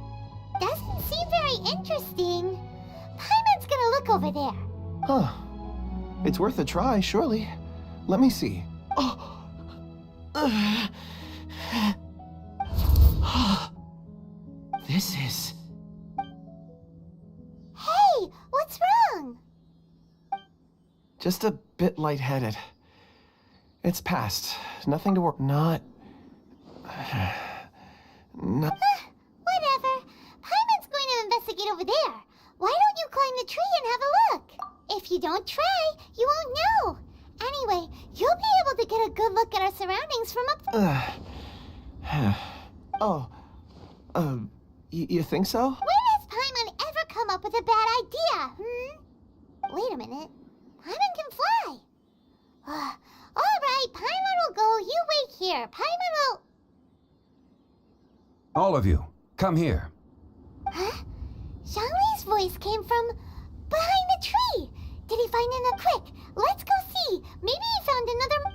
Doesn't seem very interesting. Paimon's gonna look over there. Huh. It's worth a try, surely. Let me see. Oh! This is... Hey, what's wrong? just a bit lightheaded. It's past. Nothing to work... Not... Whatever. Paimon's going to investigate over there. Why don't you climb the tree and have a look? If you don't try, you won't know. Anyway, you'll be able to get a good look at our surroundings from up... You think so? When has Paimon ever come up with a bad idea, Wait a minute. Paimon can fly. All right, Paimon will go. You wait here. Paimon will... All of you, come here. Huh? Zhongli's voice came from behind the tree. Did he find another? Quick, let's go see. Maybe he found another...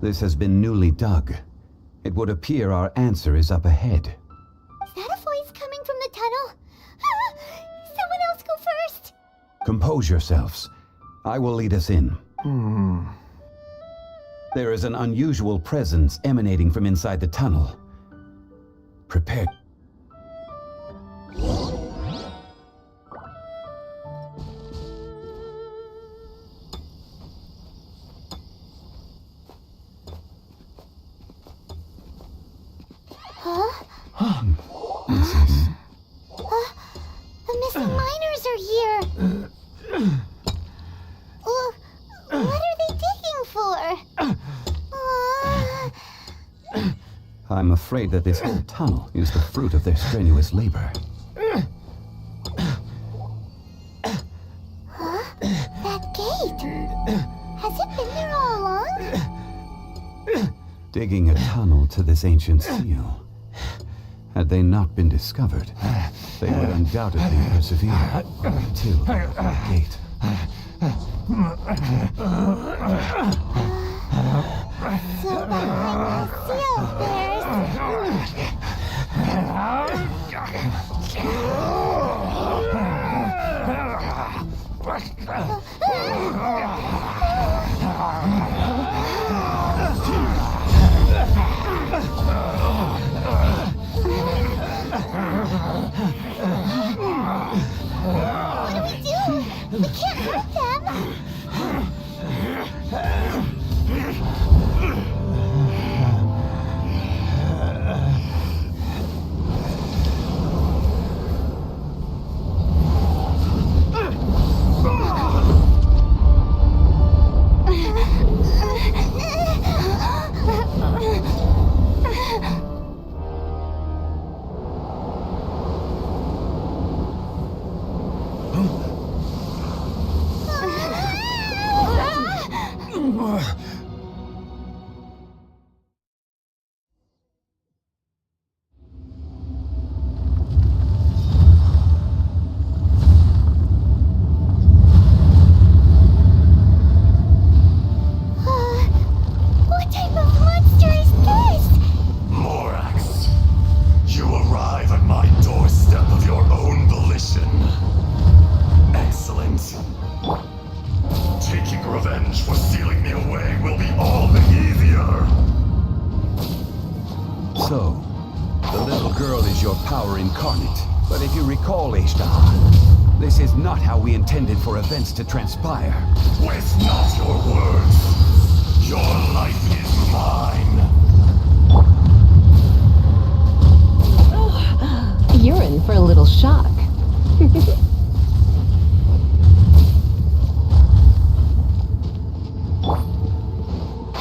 This has been newly dug. It would appear our answer is up ahead. Is that a voice coming from the tunnel? Someone else go first. Compose yourselves. I will lead us in. There is an unusual presence emanating from inside the tunnel. Prepare. This is... The missing miners are here. What are they digging for? I'm afraid that this whole tunnel is the fruit of their strenuous labor. That gate. Has it been there all along? Digging a tunnel to this ancient seal. Had they not been discovered, they would undoubtedly persevere until the gate. So behind the seal What do we do? We can't hurt them. Nonsense! Taking revenge for sealing me away will be all the easier! So, the little girl is your power incarnate. But if you recall, Ishtar, this is not how we intended for events to transpire. Waste not your words. Your life is mine. You're in for a little shock.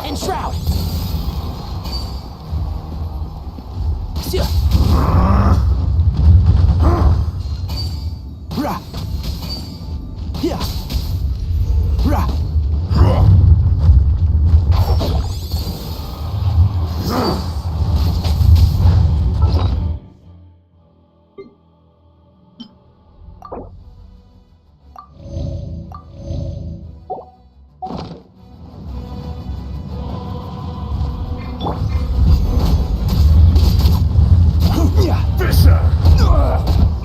Enshroud! Ra! Yeah! Ra!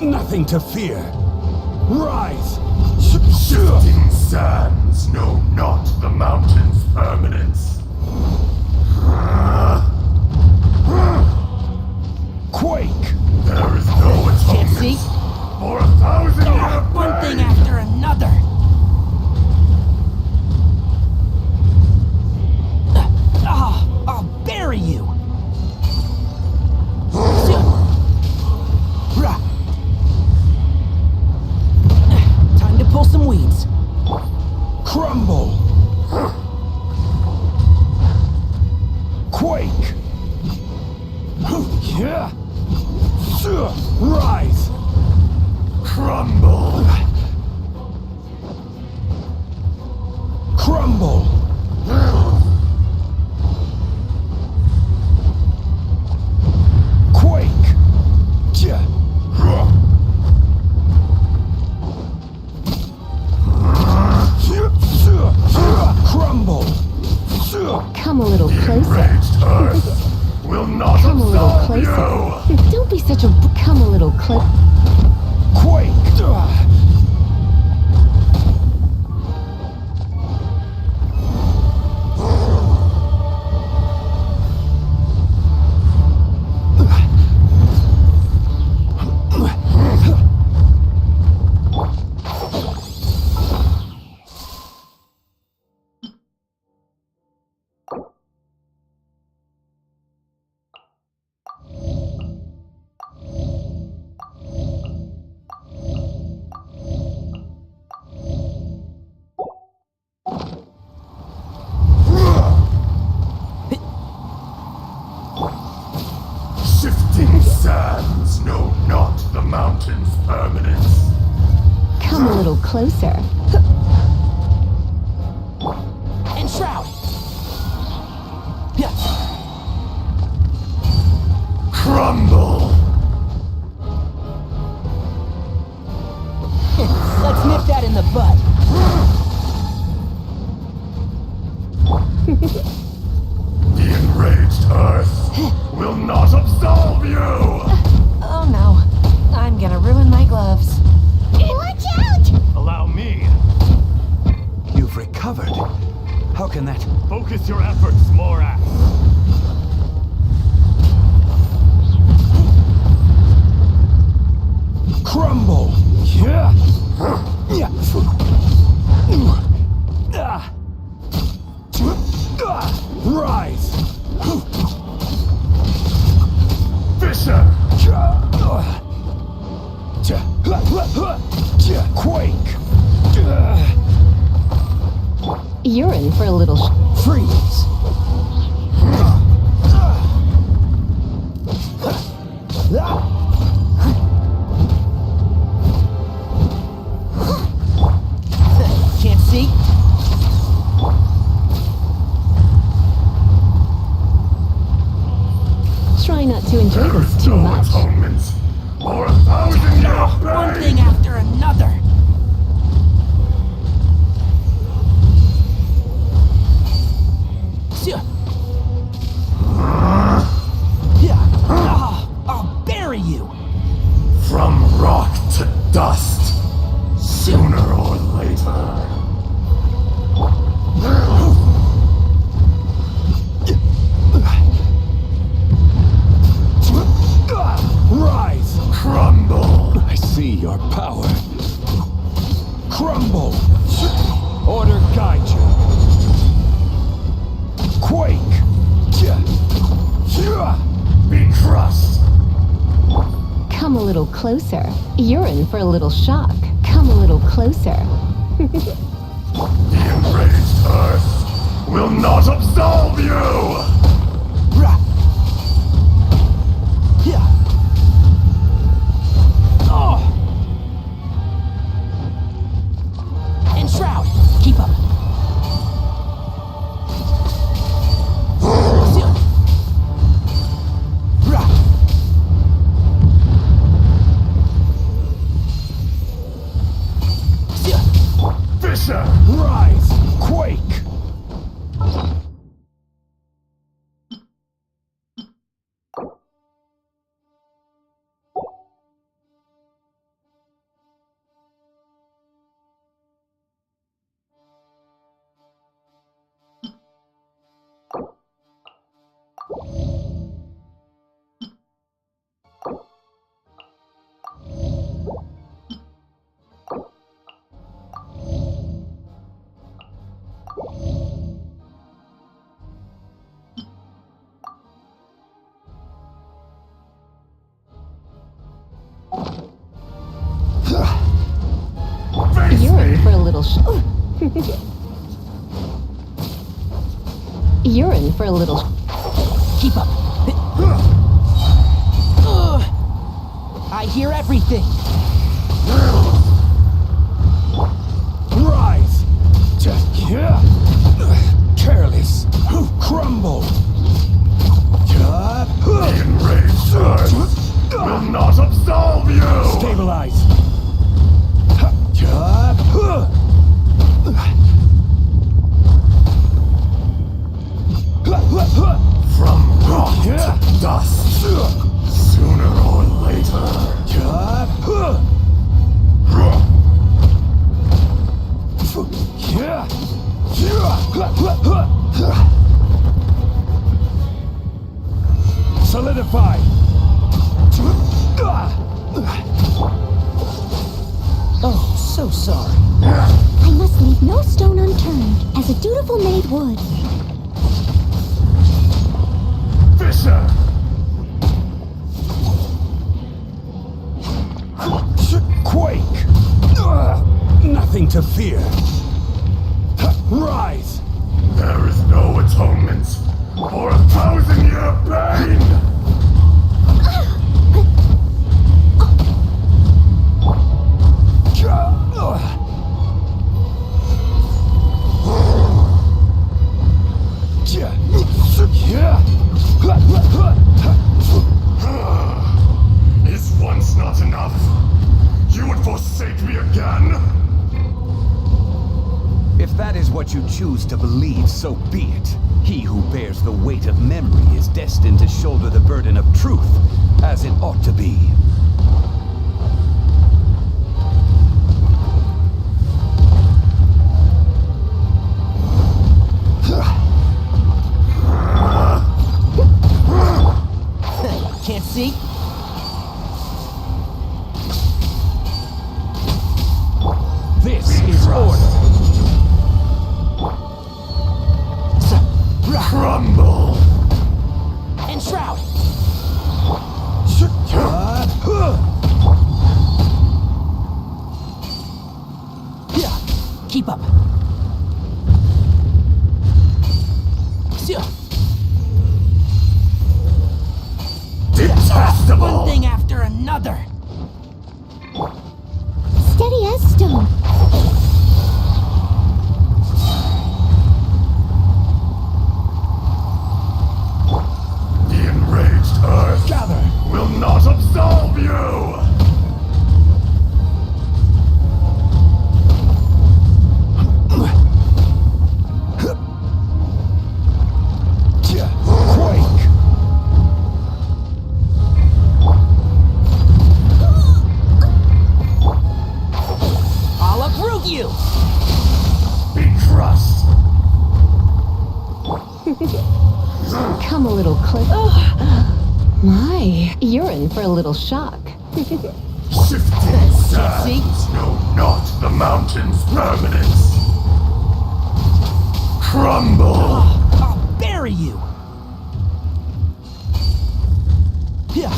Nothing to fear. Rise! Shifting sands know not the mountain's permanence. Quake! There is no atonement for 1,000-year One thing after another! I'll bury you! Time to pull some weeds. Crumble! Quake! Rise! crumble. Crumble! Quake! Crumble! Come a little closer. Enraged earth will not Come a little absolve closer. you. Don't be such a... Come a little closer. Quake! Shifting sands know not the mountain's permanence. Come a little closer. Enshroud! Crumble! Let's nip that in the bud. The enraged earth will not absolve you! Oh no, I'm gonna ruin my gloves. Watch out! Allow me. You've recovered. How can that... Focus your efforts, Morak. Crumble! Rise! Fisher! Quake! You're in for a little... Freeze! Can't see? Try not to enjoy this too No much. atonements for 1,000-year One pain. thing after another. little closer. You're in for a little shock. Come a little closer. The enraged Earth will not absolve you! Rah. Yeah. Oh. Enshroud. Keep up. Rah. Fisher! Rise! Quake! You're in for a little You're in for a little Keep up. I hear everything. Rise! Careless! Crumble! The enraged Earth will not absolve you! Stabilize! From rock to dust, sooner or later. Solidify! Oh, so sorry. I must leave no stone unturned, as a dutiful maid would. Fisher! Quake! Nothing to fear. Rise! There is no atonement for 1,000-year pain! Is once not enough? You would forsake me again? If that is what you choose to believe, so be it. He who bears the weight of memory is destined to shoulder the burden of truth, as it ought to be. Can't see? This is order. Crumble! Enshroud! Yeah. Keep up. Detestable! One thing after another. Steady as stone. The enraged Earth Gather! will not absolve you! Quake! I'll uproot you! Be crushed! Come a little closer. My, you're in for a little shock. Shifting sands know not the mountain's permanence. Crumble! I'll bury you! Yeah.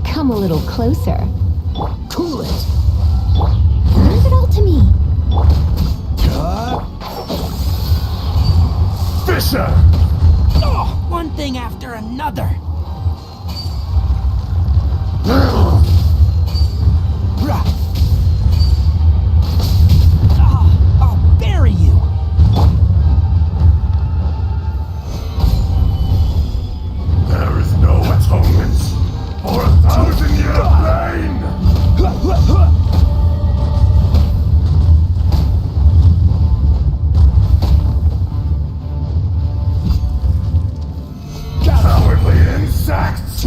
Come a little closer. Cool it! Leave it all to me. Fisher! Oh, one thing after another. I'll bury you. There is no atonement for 1,000-year pain! Cowardly insects!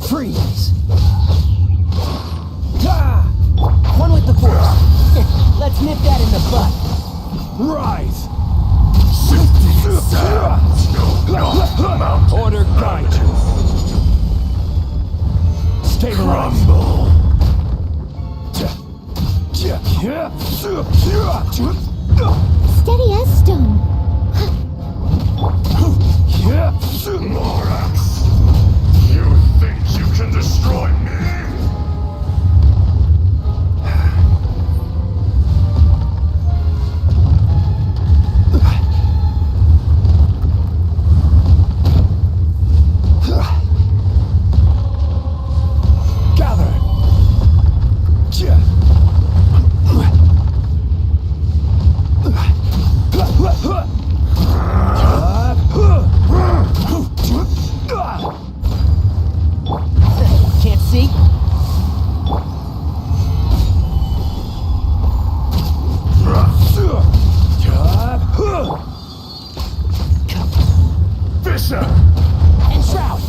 Freeze. One with the force. Let's nip that in the butt. Rise. Shifting sands will not amount. Order guide you. Stabilize. Crumble. Steady as stone. Morax, you think you can destroy me? Gather. Can't see? Fisher! And shroud.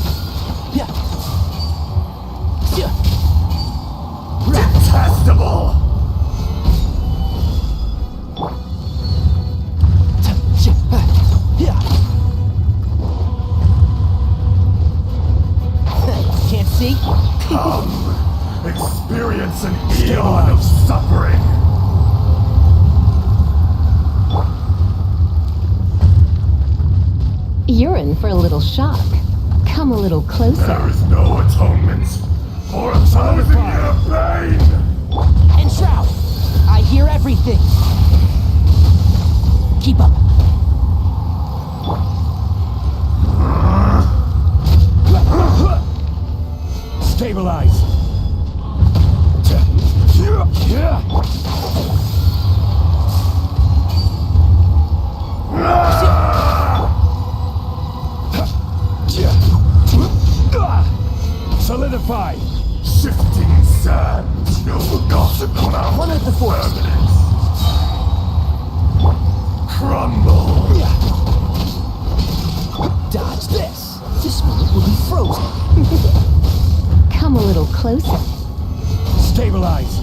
Detestable! Can't see? Come, experience an eon of suffering. You're in for a little shock. Come a little closer. There is no atonement for 1,000-year pain. And shroud. I hear everything. Keep up. Stabilize. Solidify. Shifting sands, no gossip amount. One with the force. Crumble. Dodge this. This one will be frozen. Come a little closer. Stabilize.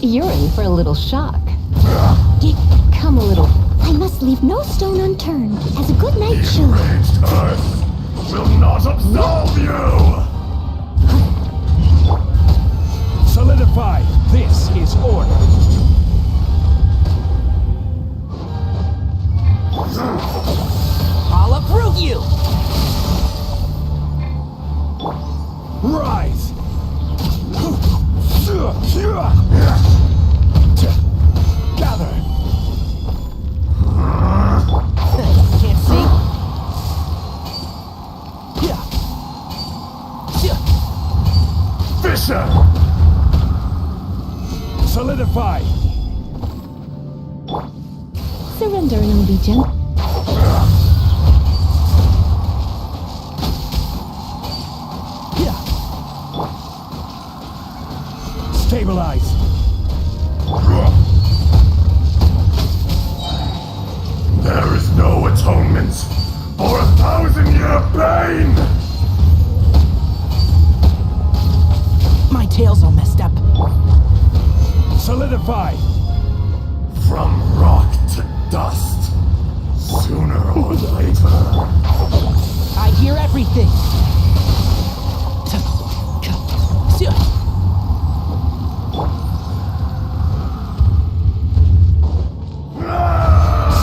You're in for a little shock. Come a little. I must leave no stone unturned, as a good knight should. Enraged earth will not absolve you. Solidify. This is order. I'll approve you. Rise. Gather. Can't see? Fisher! Solidify. Surrender and it'll be gentle. Stabilize. There is no atonement for 1,000-year pain! My tail's all messed up. Solidify! From rock to dust, sooner or later. I hear everything.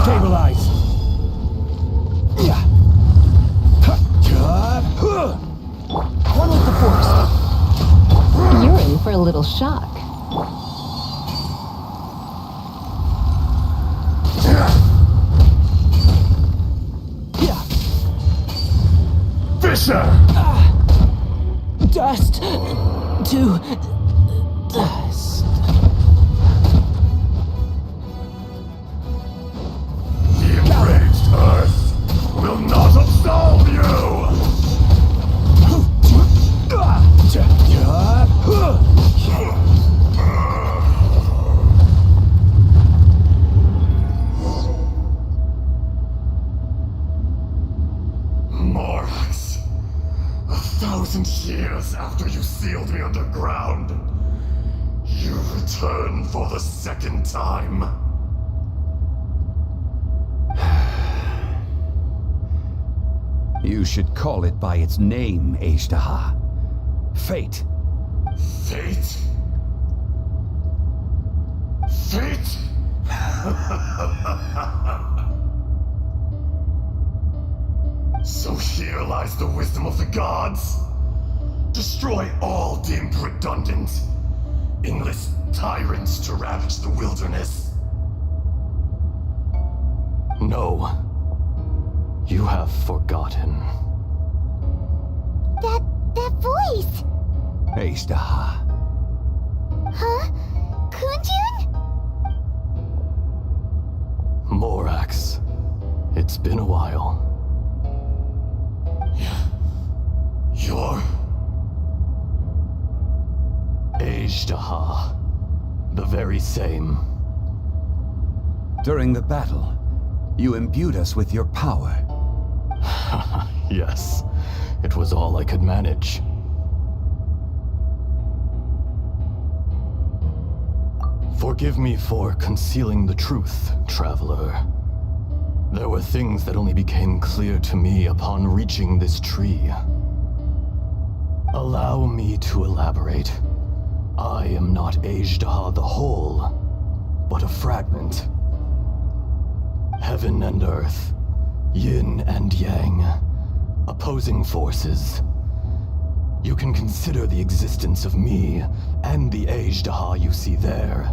Stabilize! One with the force. You're in for a little shock. Fisher! Dust to dust. The enraged Earth will not absolve you! Morax, 1,000 years after you sealed me underground, you return for the second time. You should call it by its name, Ashtaha. Fate. Fate? Fate? So here lies the wisdom of the gods. Destroy all deemed redundant. Enlist tyrants to ravage the wilderness. No. You have forgotten. That voice! Ashtaha. Huh? Kunjun? Morax. It's been a while. You're... Ashtaha. The very same. During the battle, you imbued us with your power. Yes. It was all I could manage. Forgive me for concealing the truth, Traveler. There were things that only became clear to me upon reaching this tree. Allow me to elaborate. I am not Ashtaha the whole, but a fragment. Heaven and earth, yin and yang, opposing forces. You can consider the existence of me and the Ashtaha you see there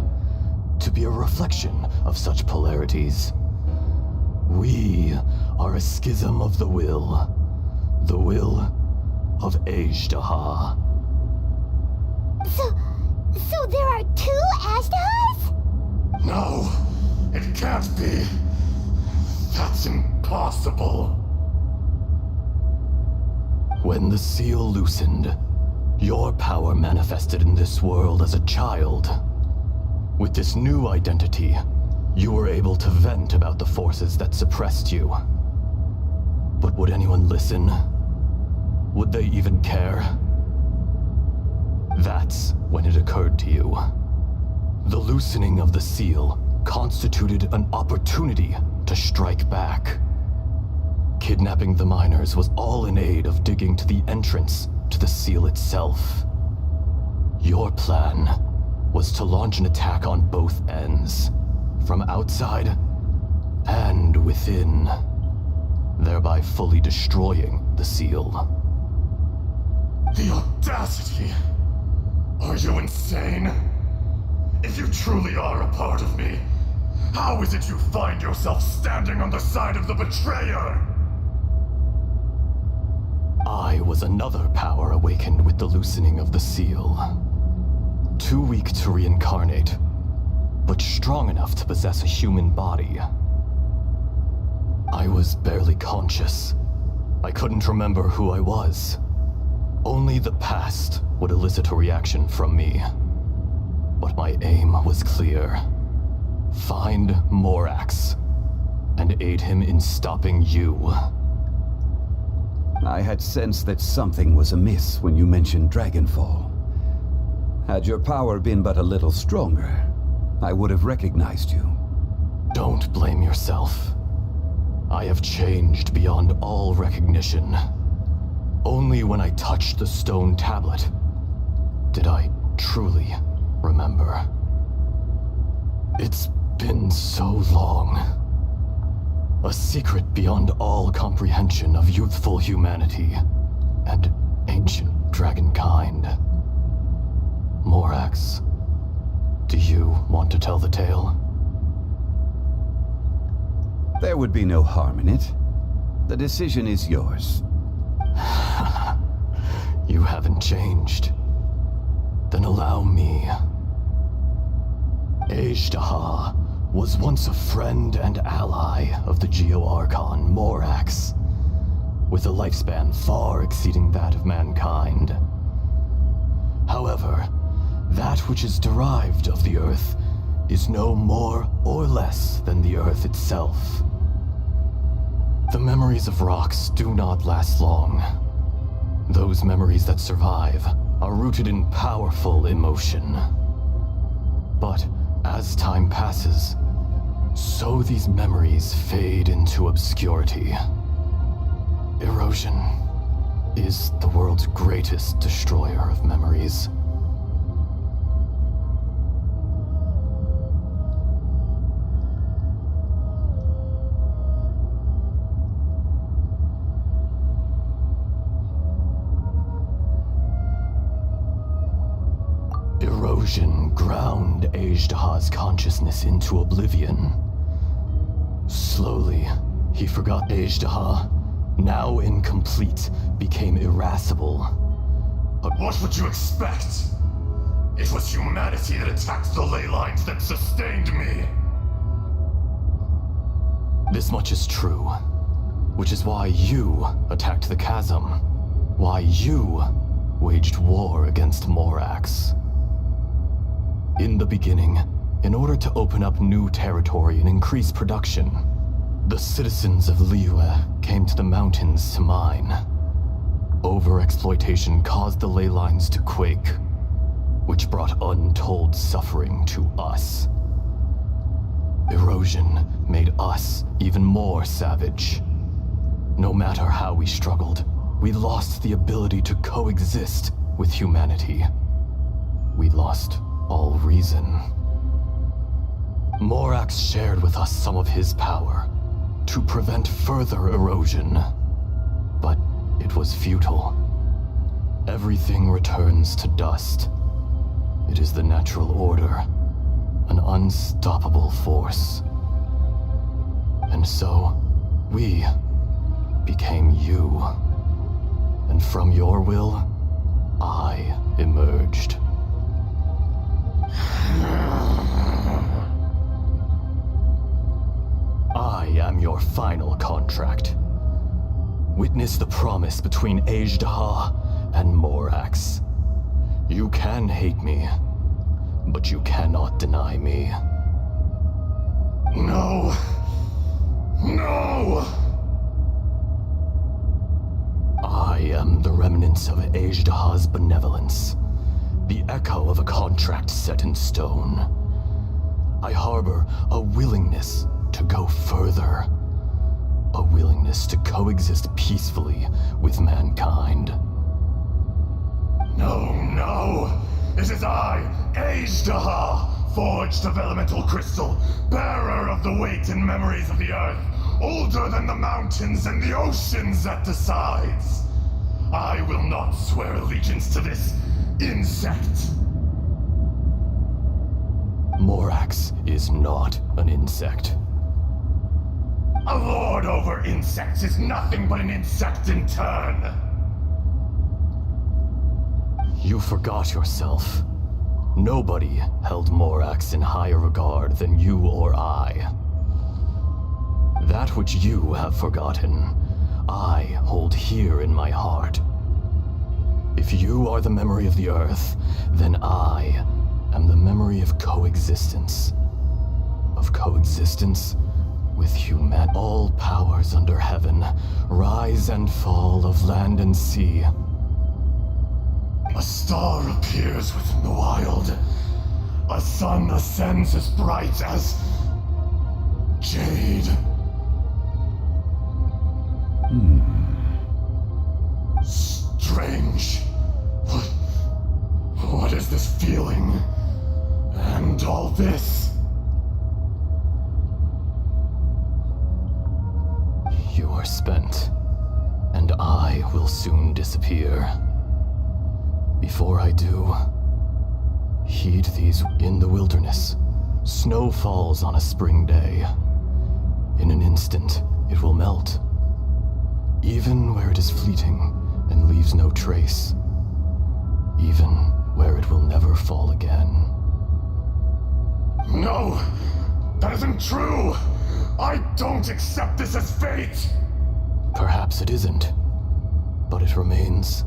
to be a reflection of such polarities. We are a schism of the will of Ashtaha. So there are two Ashtahas? No, it can't be. That's impossible. When the seal loosened, your power manifested in this world as a child. With this new identity, you were able to vent about the forces that suppressed you. But would anyone listen? Would they even care? That's when it occurred to you. The loosening of the seal constituted an opportunity to strike back. Kidnapping the miners was all in aid of digging to the entrance to the seal itself. Your plan was to launch an attack on both ends, from outside and within, thereby fully destroying the seal. The audacity! Are you insane? If you truly are a part of me, how is it you find yourself standing on the side of the betrayer? I was another power awakened with the loosening of the seal. Too weak to reincarnate, but strong enough to possess a human body. I was barely conscious. I couldn't remember who I was. Only the past would elicit a reaction from me. But my aim was clear. Find Morax, and aid him in stopping you. I had sensed that something was amiss when you mentioned Dragonfall. Had your power been but a little stronger, I would have recognized you. Don't blame yourself. I have changed beyond all recognition. Only when I touched the stone tablet did I truly remember. It's been so long. A secret beyond all comprehension of youthful humanity and ancient dragonkind. Morax, do you want to tell the tale? There would be no harm in it. The decision is yours. You haven't changed. Then allow me. Ajdaha was once a friend and ally of the Geo-Archon Morax, with a lifespan far exceeding that of mankind. However, that which is derived of the Earth is no more or less than the Earth itself. The memories of rocks do not last long. Those memories that survive are rooted in powerful emotion. But as time passes, so these memories fade into obscurity. Erosion is the world's greatest destroyer of memories. Erosion ground Ajdaha's consciousness into oblivion. Slowly, he forgot Ajdaha, now incomplete, became irascible. What would you expect? It was humanity that attacked the ley lines that sustained me. This much is true, which is why you attacked the chasm, why you waged war against Morax. In the beginning, in order to open up new territory and increase production, the citizens of Liyue came to the mountains to mine. Overexploitation caused the ley lines to quake, which brought untold suffering to us. Erosion made us even more savage. No matter how we struggled, we lost the ability to coexist with humanity. We lost all reason. Morax shared with us some of his power to prevent further erosion, but it was futile. Everything returns to dust. It is the natural order, an unstoppable force. And so, we became you. And from your will, I emerged. I am your final contract. Witness the promise between Ajdaha and Morax. You can hate me, but you cannot deny me. No. No! I am the remnants of Ajdaha's benevolence, the echo of a contract set in stone. I harbor a willingness to go further, a willingness to coexist peacefully with mankind. No, no! It is I, Ajdaha, forged of elemental crystal, bearer of the weight and memories of the earth, older than the mountains and the oceans at the sides. I will not swear allegiance to this insect. Morax is not an insect. A lord over insects is nothing but an insect in turn. You forgot yourself. Nobody held Morax in higher regard than you or I. That which you have forgotten, I hold here in my heart. If you are the memory of the Earth, then I am the memory of coexistence. Of coexistence with human. All powers under heaven, rise and fall of land and sea. A star appears within the wild. A sun ascends as bright as jade. Strange. What is this feeling? And all this? You are spent, and I will soon disappear. Before I do, heed these. In the wilderness, snow falls on a spring day. In an instant, it will melt, even where it is fleeting and leaves no trace, even where it will never fall again. No! That isn't true! I don't accept this as fate! Perhaps it isn't, but it remains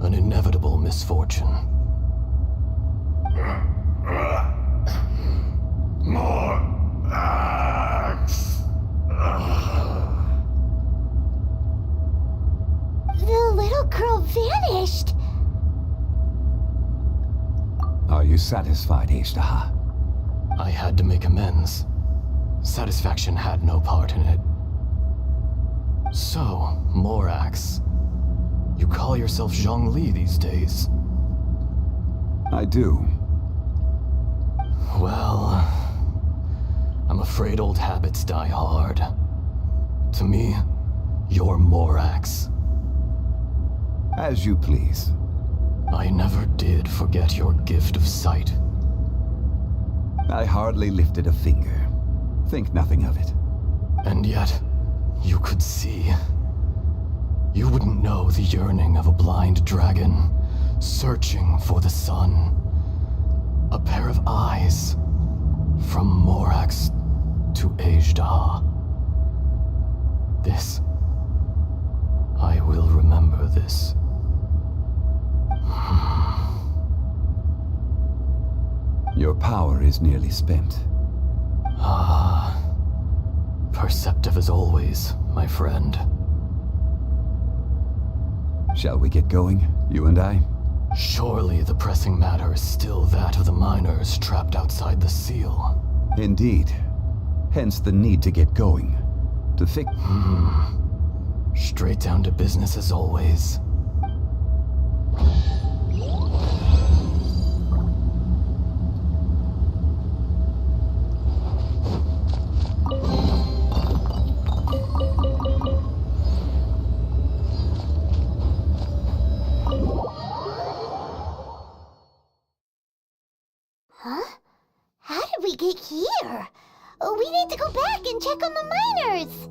an inevitable misfortune. More axe! The little girl vanished! Are you satisfied, Ishtaha? I had to make amends. Satisfaction had no part in it. So, Morax, you call yourself Zhongli these days? I do. Well, I'm afraid old habits die hard. To me, you're Morax. As you please. I never did forget your gift of sight. I hardly lifted a finger. Think nothing of it. And yet, you could see. You wouldn't know the yearning of a blind dragon, searching for the sun. A pair of eyes, from Morax to Ejdah. This, I will remember this. Your power is nearly spent. Perceptive as always, my friend. Shall we get going, you and I? Surely the pressing matter is still that of the miners trapped outside the seal. Indeed. Hence the need to get going. To fix... Straight down to business as always. Huh? How did we get here? We need to go back and check on the miners!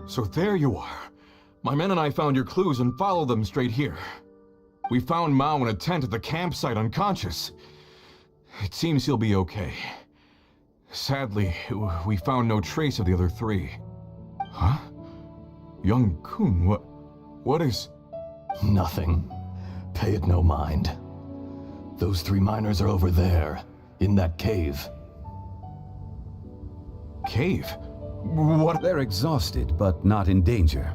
So there you are. My men and I found your clues and followed them straight here. We found Mao in a tent at the campsite unconscious. It seems he'll be okay. Sadly, we found no trace of the other three. Huh? Young Kun, what is... Nothing. Pay it no mind. Those three miners are over there, in that cave. Cave? What? They're exhausted, but not in danger.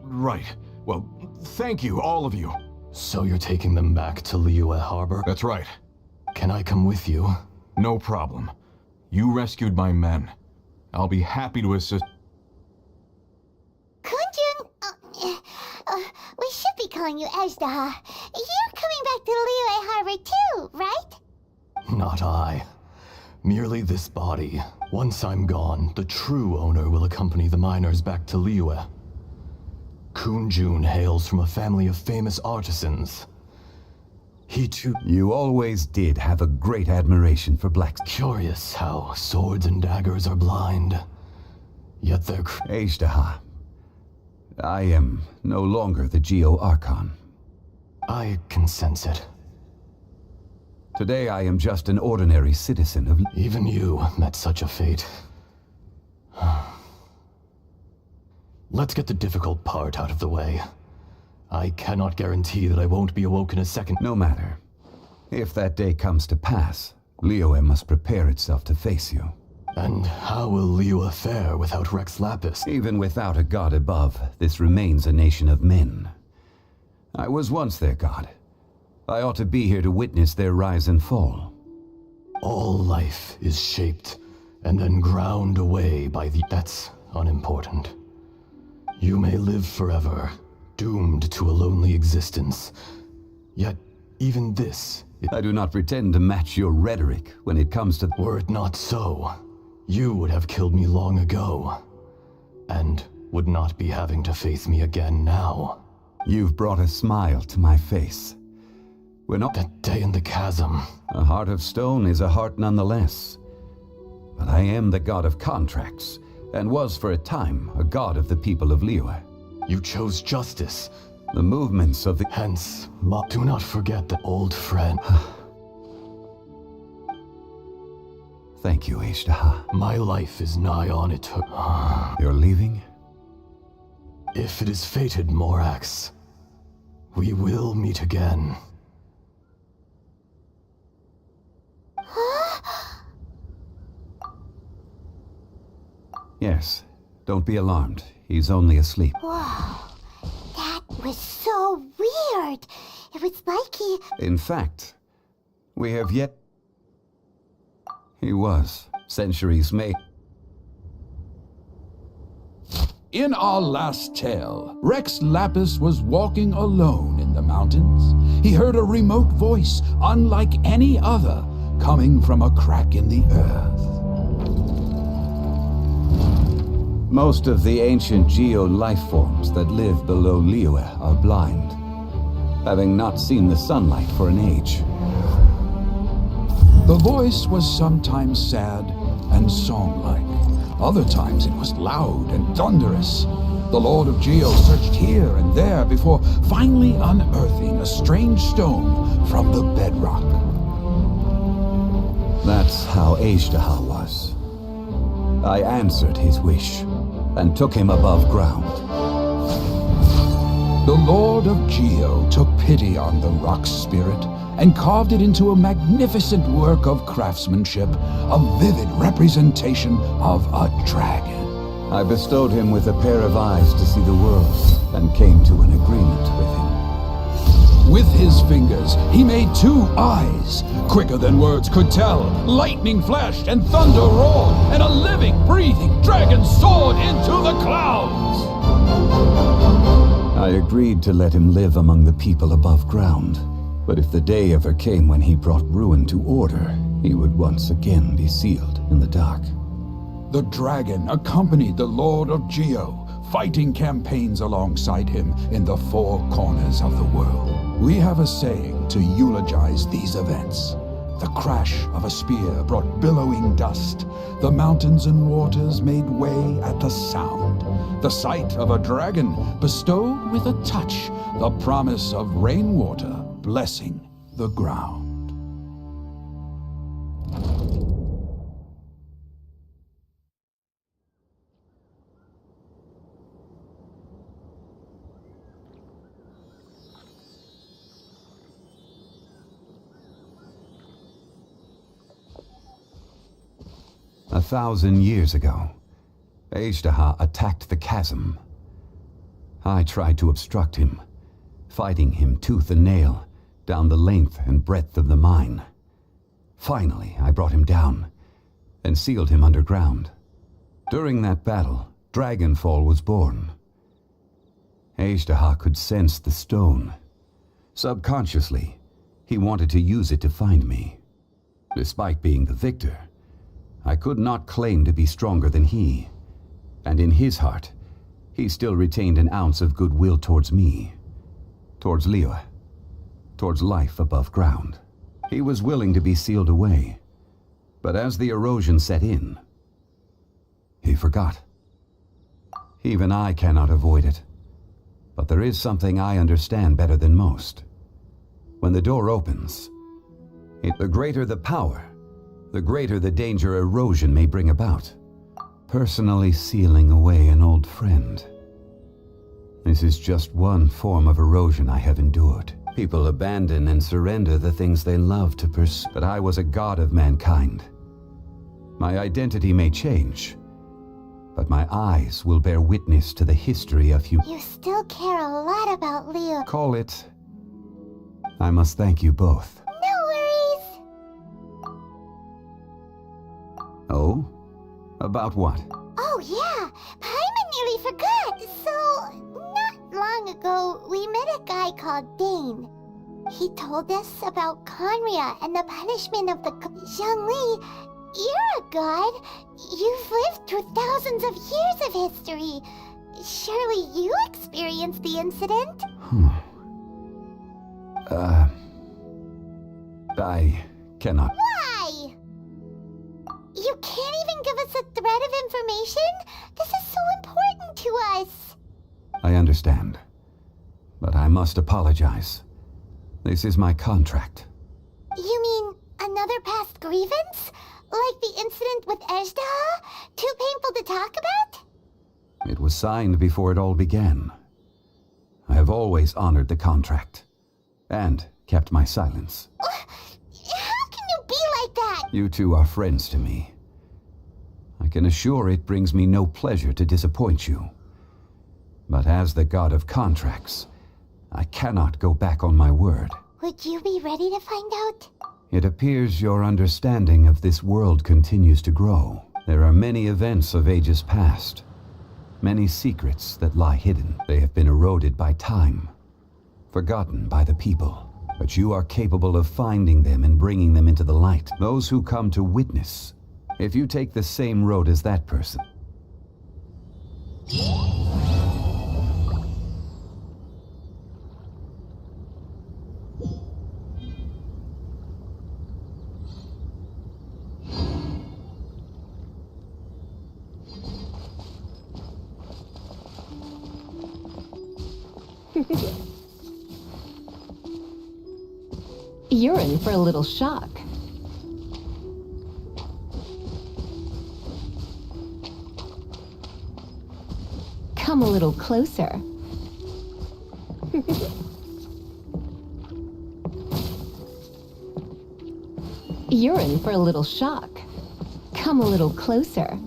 Right. Well, thank you, all of you. So you're taking them back to Liyue Harbor? That's right. Can I come with you? No problem. You rescued my men. I'll be happy to assist. Kunjun, we should be calling you Ejdah. You're coming back to Liyue Harbor too, right? Not I. Merely this body. Once I'm gone, the true owner will accompany the miners back to Liyue. Kun-jun hails from a family of famous artisans. He too... You always did have a great admiration for blacks. Curious how swords and daggers are blind, yet they're... Ejdaha, I am no longer the Geo Archon. I can sense it. Today I am just an ordinary citizen of... Even you met such a fate. Let's get the difficult part out of the way. I cannot guarantee that I won't be awoke in a second. No matter. If that day comes to pass, Liyue must prepare itself to face you. And how will Liyue fare without Rex Lapis? Even without a god above, this remains a nation of men. I was once their god. I ought to be here to witness their rise and fall. All life is shaped and then ground away by the... That's unimportant. You may live forever, doomed to a lonely existence. Yet, even this... I do not pretend to match your rhetoric when it comes to... Were it not so, you would have killed me long ago. And would not be having to face me again now. You've brought a smile to my face. We're not... That day in the chasm. A heart of stone is a heart nonetheless. But I am the god of contracts, and was for a time a god of the people of Liyue. You chose justice. The movements of the... Hence, do not forget the old friend. Thank you, Ejdaha. My life is nigh on it. You're leaving? If it is fated, Morax, we will meet again. Yes. Don't be alarmed. He's only asleep. Whoa. That was so weird. It was like he... In fact, we have yet... He was. Centuries may... In our last tale, Rex Lapis was walking alone in the mountains. He heard a remote voice, unlike any other, coming from a crack in the earth. Most of the ancient Geo life forms that live below Liyue are blind, having not seen the sunlight for an age. The voice was sometimes sad and song-like. Other times it was loud and thunderous. The Lord of Geo searched here and there before finally unearthing a strange stone from the bedrock. That's how Ejdaha was. I answered his wish and took him above ground. The Lord of Geo took pity on the rock spirit and carved it into a magnificent work of craftsmanship, a vivid representation of a dragon. I bestowed him with a pair of eyes to see the world and came to an agreement with him. With his fingers, he made 2 eyes, quicker than words could tell. Lightning flashed and thunder roared, and a living, breathing dragon soared into the clouds. I agreed to let him live among the people above ground. But if the day ever came when he brought ruin to order, he would once again be sealed in the dark. The dragon accompanied the Lord of Geo, fighting campaigns alongside him in the 4 corners of the world. We have a saying to eulogize these events. The crash of a spear brought billowing dust. The mountains and waters made way at the sound. The sight of a dragon bestowed with a touch the promise of rainwater blessing the ground. A 1,000 years ago, Ejdaha attacked the chasm. I tried to obstruct him, fighting him tooth and nail down the length and breadth of the mine. Finally, I brought him down and sealed him underground. During that battle, Dragonfall was born. Ejdaha could sense the stone. Subconsciously, he wanted to use it to find me. Despite being the victor, I could not claim to be stronger than he, and in his heart, he still retained an ounce of goodwill towards me, towards Liyue, towards life above ground. He was willing to be sealed away, but as the erosion set in, he forgot. Even I cannot avoid it, but there is something I understand better than most. When the door opens, the greater the power, the greater the danger erosion may bring about. Personally sealing away an old friend. This is just one form of erosion I have endured. People abandon and surrender the things they love to pursue. But I was a god of mankind. My identity may change, but my eyes will bear witness to the history of humanity. You still care a lot about Liyue. Call it... I must thank you both. No worries. Oh? About what? Oh yeah, Paimon nearly forgot. So, not long ago, we met a guy called Dane. He told us about Conria and the punishment of the... Zhongli, you're a god. You've lived through thousands of years of history. Surely you experienced the incident? I cannot... Why? You can't even give us a thread of information? This is so important to us. I understand, but I must apologize. This is my contract. You mean another past grievance? Like the incident with Ejdaha? Too painful to talk about? It was signed before it all began. I have always honored the contract, and kept my silence. How can you be like that? You two are friends to me. I can assure it brings me no pleasure to disappoint you. But as the god of contracts, I cannot go back on my word. Would you be ready to find out? It appears your understanding of this world continues to grow. There are many events of ages past, many secrets that lie hidden. They have been eroded by time, forgotten by the people. But you are capable of finding them and bringing them into the light. Those who come to witness. If you take the same road as that person. You're in for a little shock. Come a little closer. You're in for a little shock. Come a little closer.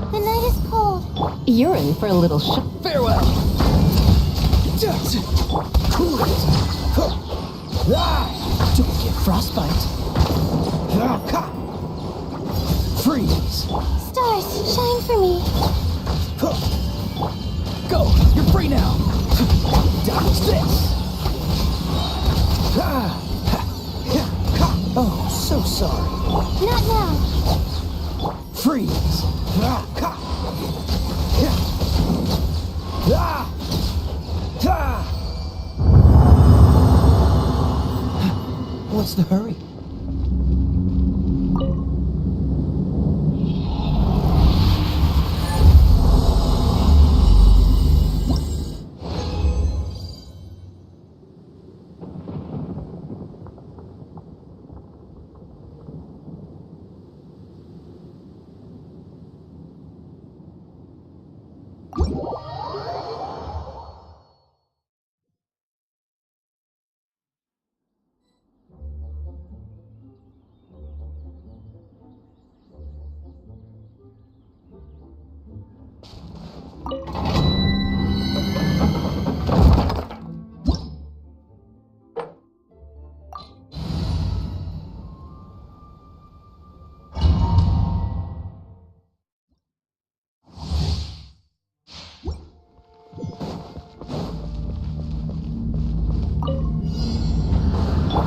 The night is cold. You're in for a little shock. Farewell! Cool it! Don't get frostbite. Freeze! Stars, shine for me. Go! You're free now! Dodge this! Oh, so sorry. Not now. Freeze! What's the hurry?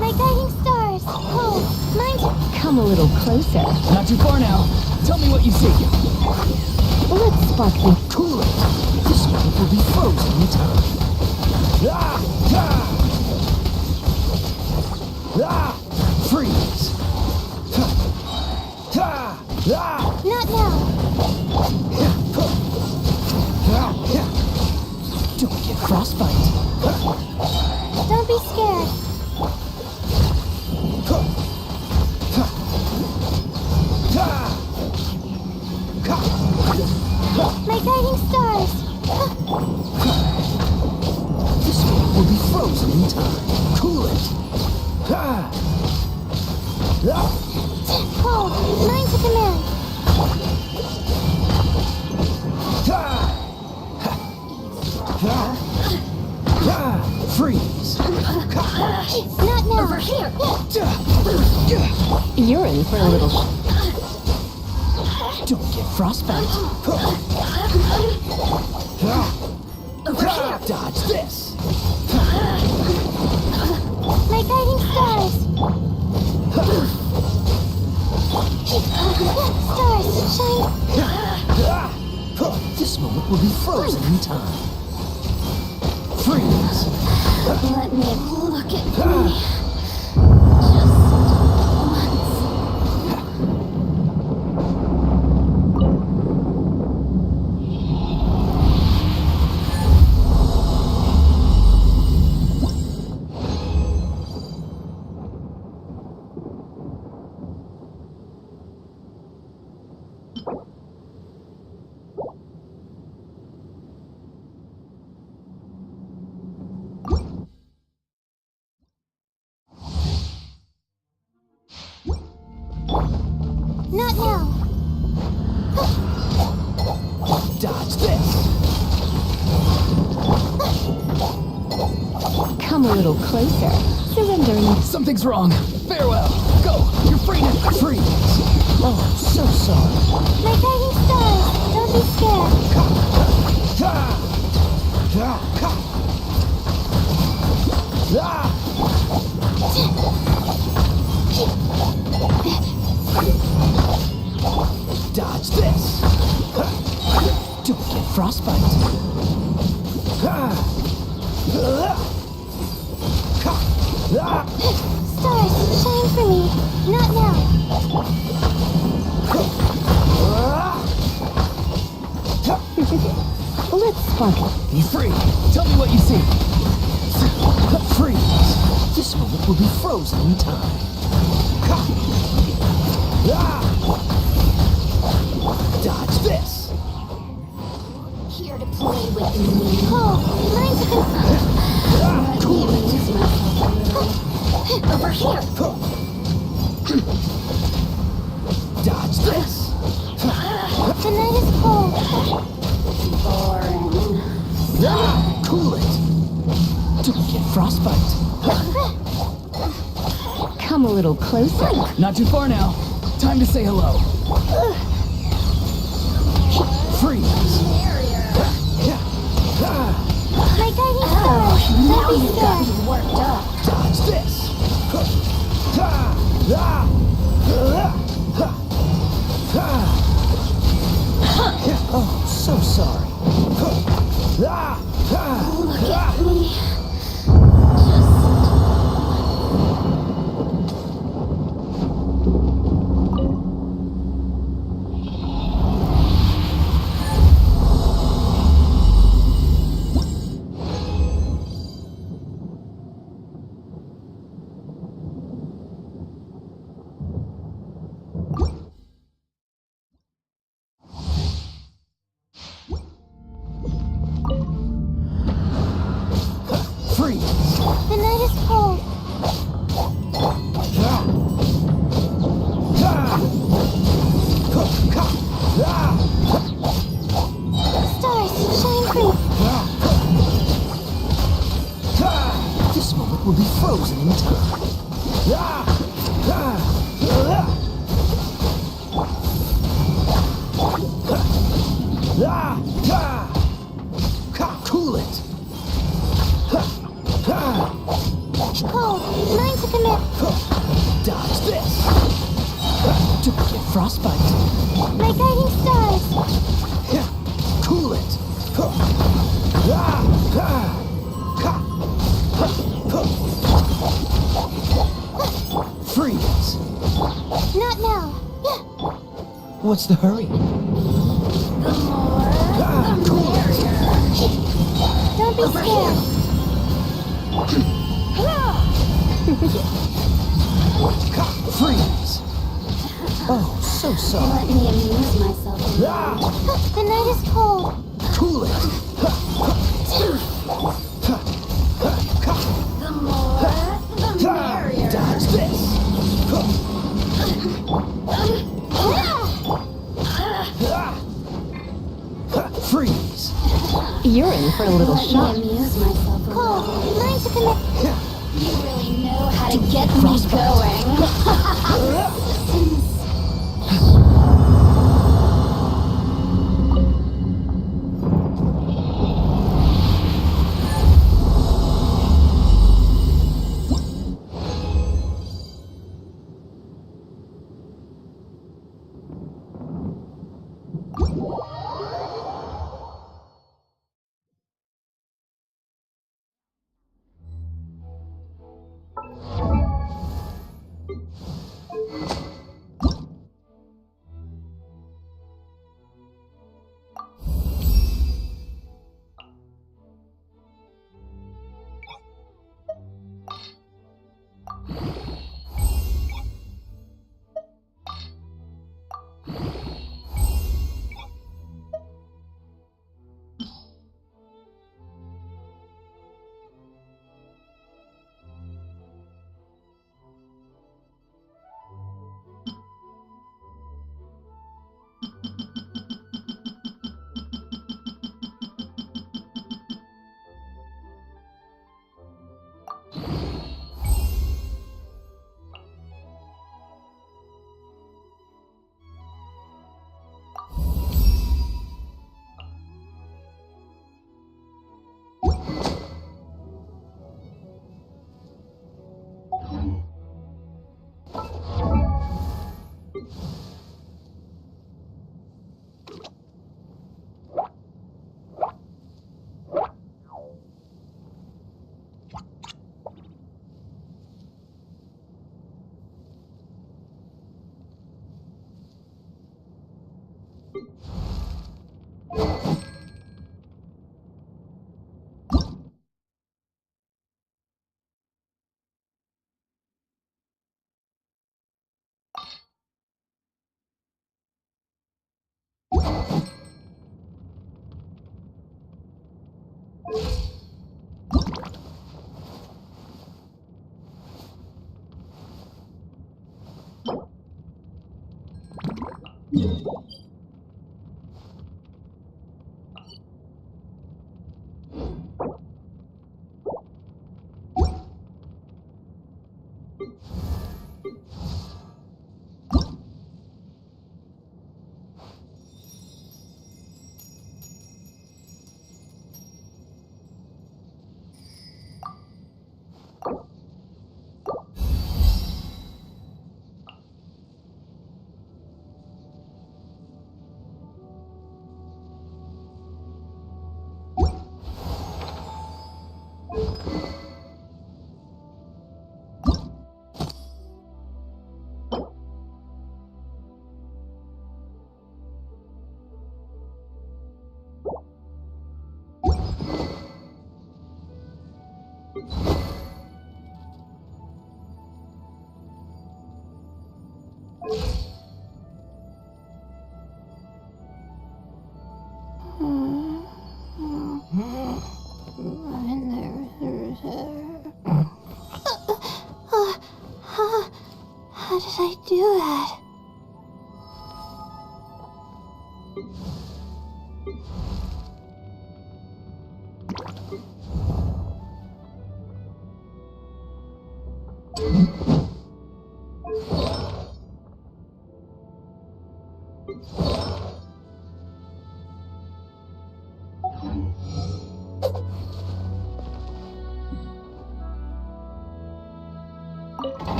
My guiding stars. Oh, mine's... Come a little closer. Not too far now. Tell me what you see. Let's spark the... Cool it. This one will be frozen in time. Freeze. Not now. Don't get frostbite. Don't be scared. My guiding stars. This one will be frozen in time. Cool it. Cold. Mine's a command. Freeze. Not now. Over here. You're in for a little Don't get frostbite. Over here. Dodge this. My guiding stars. Stars, shine. This moment will be frozen in time. Freeze. Let me look at me. Just once. Come a little closer. Surrendering. Something's wrong. Farewell. Go. You're free now. Freeze. Oh, so sorry. My guiding stars, don't be scared. Dodge this. Don't get frostbite. Stars, shine for me. Not now. Let's sparkle. Be free. Tell me what you see. Freeze. This moment will be frozen in time. Dodge this. Here to play with me. Oh, mine's over here. Dodge this. The night is cold. Cool it. Don't get frostbite. Come a little closer. Not too far now. Time to say hello. Freeze. My guiding stars, don't be scared. Worked up. Dodge this. Oh, so sorry. Look at me. The night is cold. Stars, shine free. This moment will be frozen in time. Cool it. Cold, mine to commit. Dodge this. Don't get frostbite. My guiding stars. Cool it. Freeze. Not now. What's the hurry? Don't be scared. Freeze. Oh, so sorry. Let me amuse myself. The night is cold. Cool it. The more, the merrier. Dodge this. Freeze. You're in for a little shock. Amuse myself. Cold, mine to commit. You really know how to get me going. How did I do that?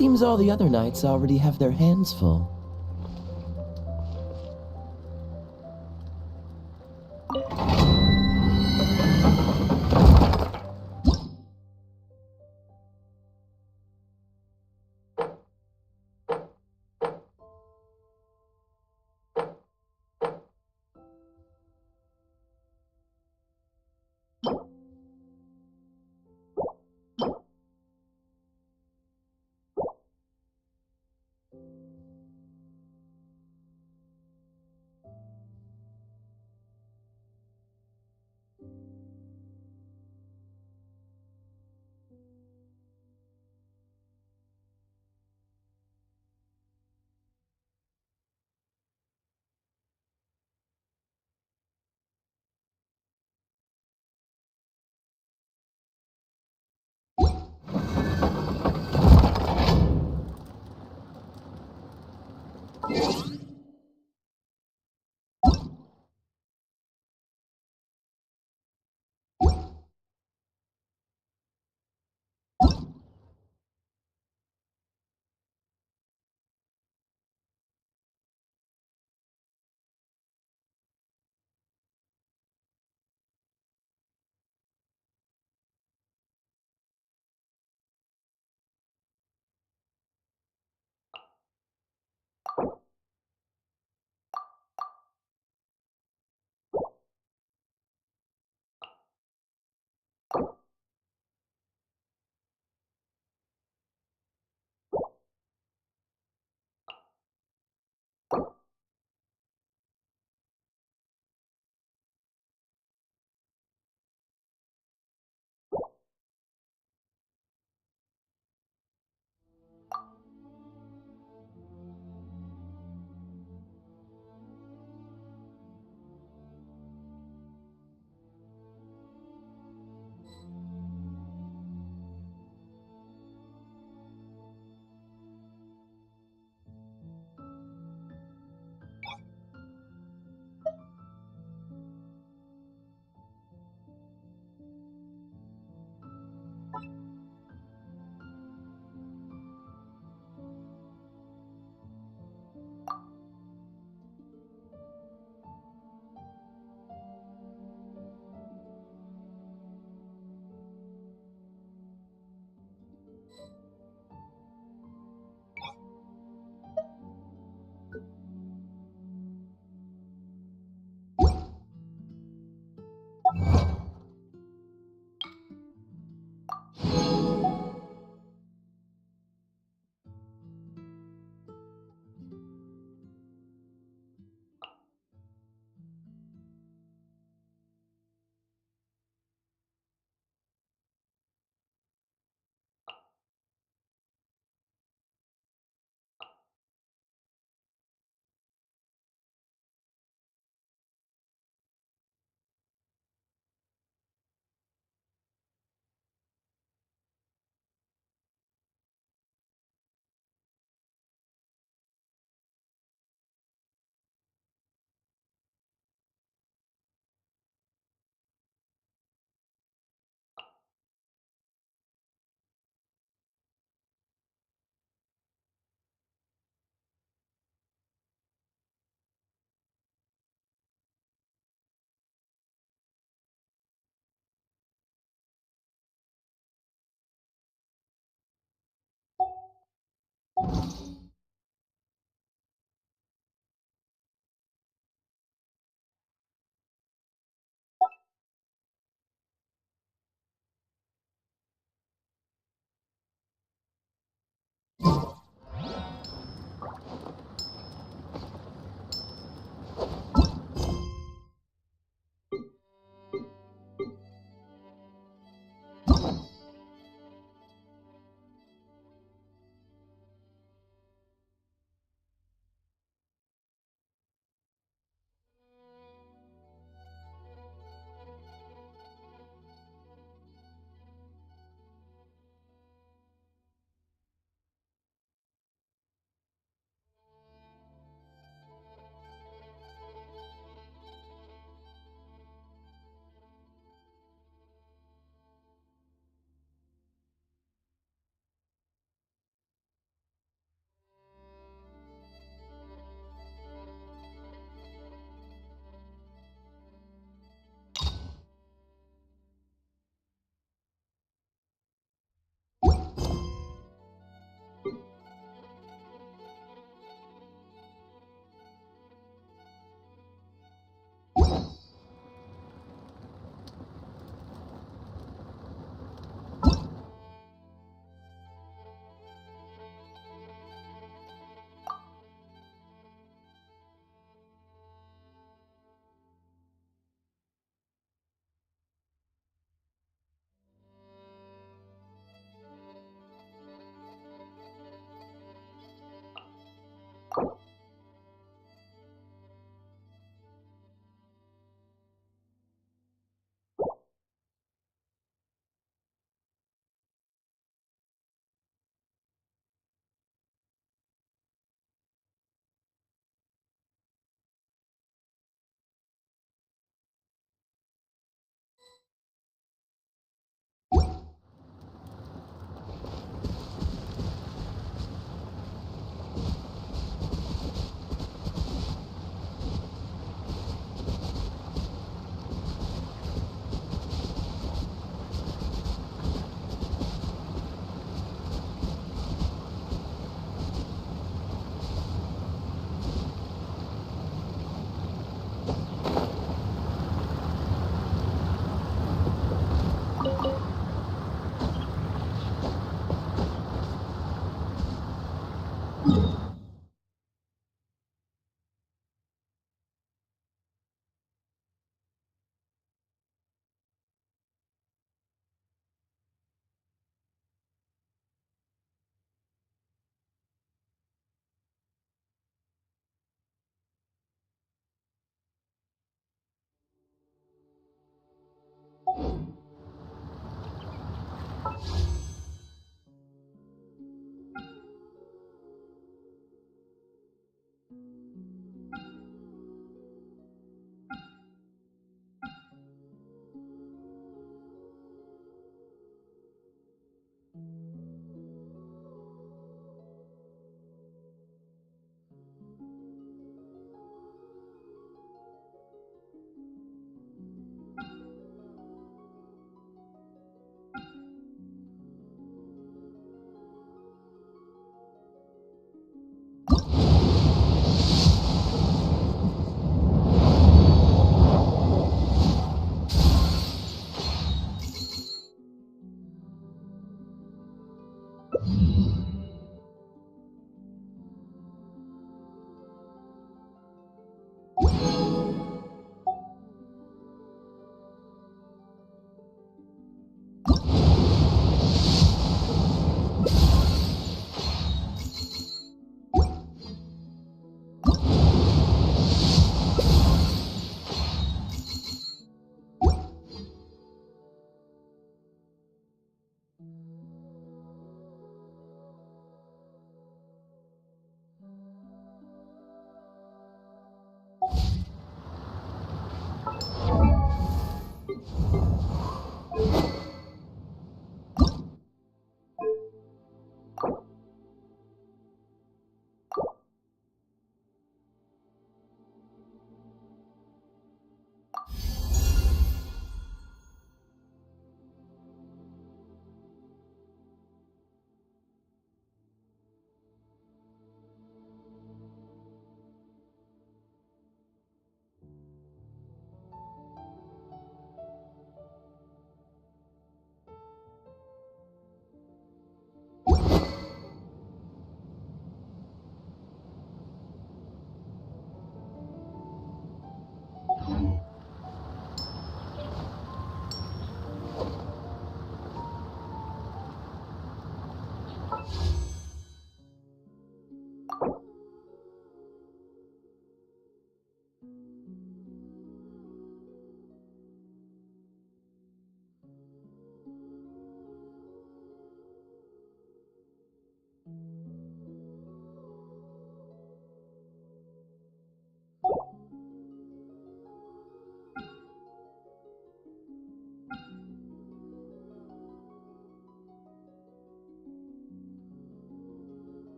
Seems all the other knights already have their hands full.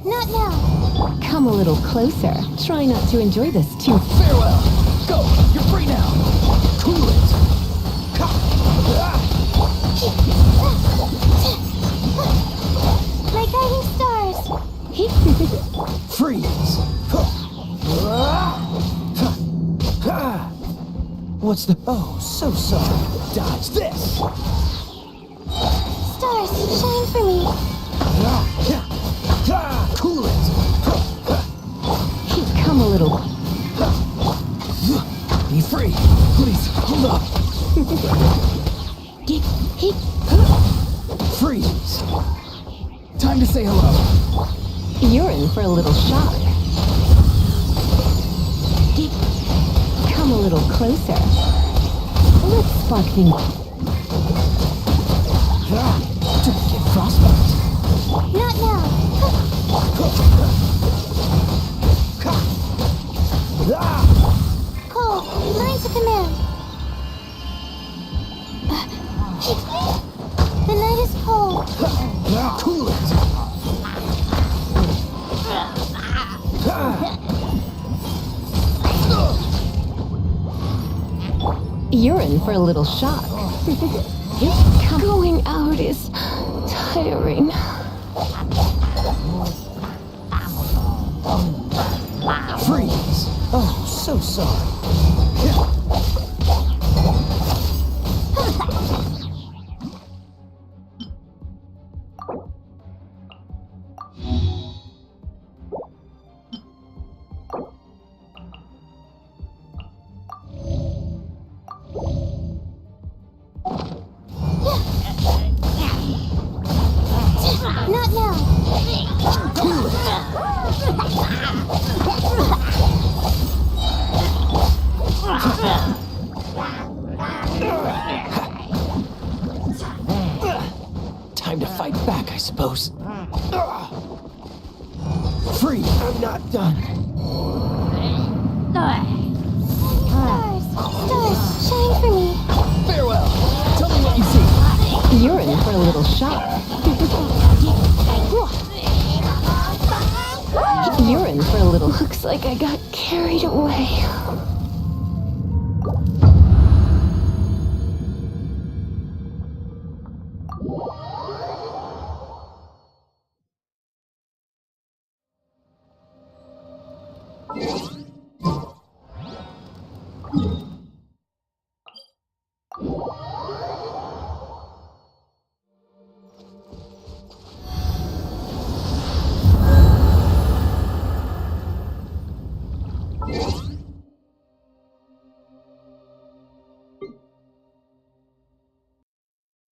Not now. Come a little closer. Try not to enjoy this too. Farewell! Go! You're free now! Cool it! My guiding stars. Freeze! What's the... Oh, so sorry. Dodge this! Stars, shine for me. Cool it! Come a little. Be free! Please, hold up! Freeze! Time to say hello. You're in for a little shock. Come a little closer. Let's spark things. Don't get frostbite. Not now. Cole, learn to command. The night is cold. Cool it! You're in for a little shock. Going out is tiring. Freeze! Oh, so sorry. Time to fight back, I suppose. Free! I'm not done. Stars, shine for me. Farewell! Tell me what you see. You're in for a little shock. You're in for a little... Looks like I got carried away.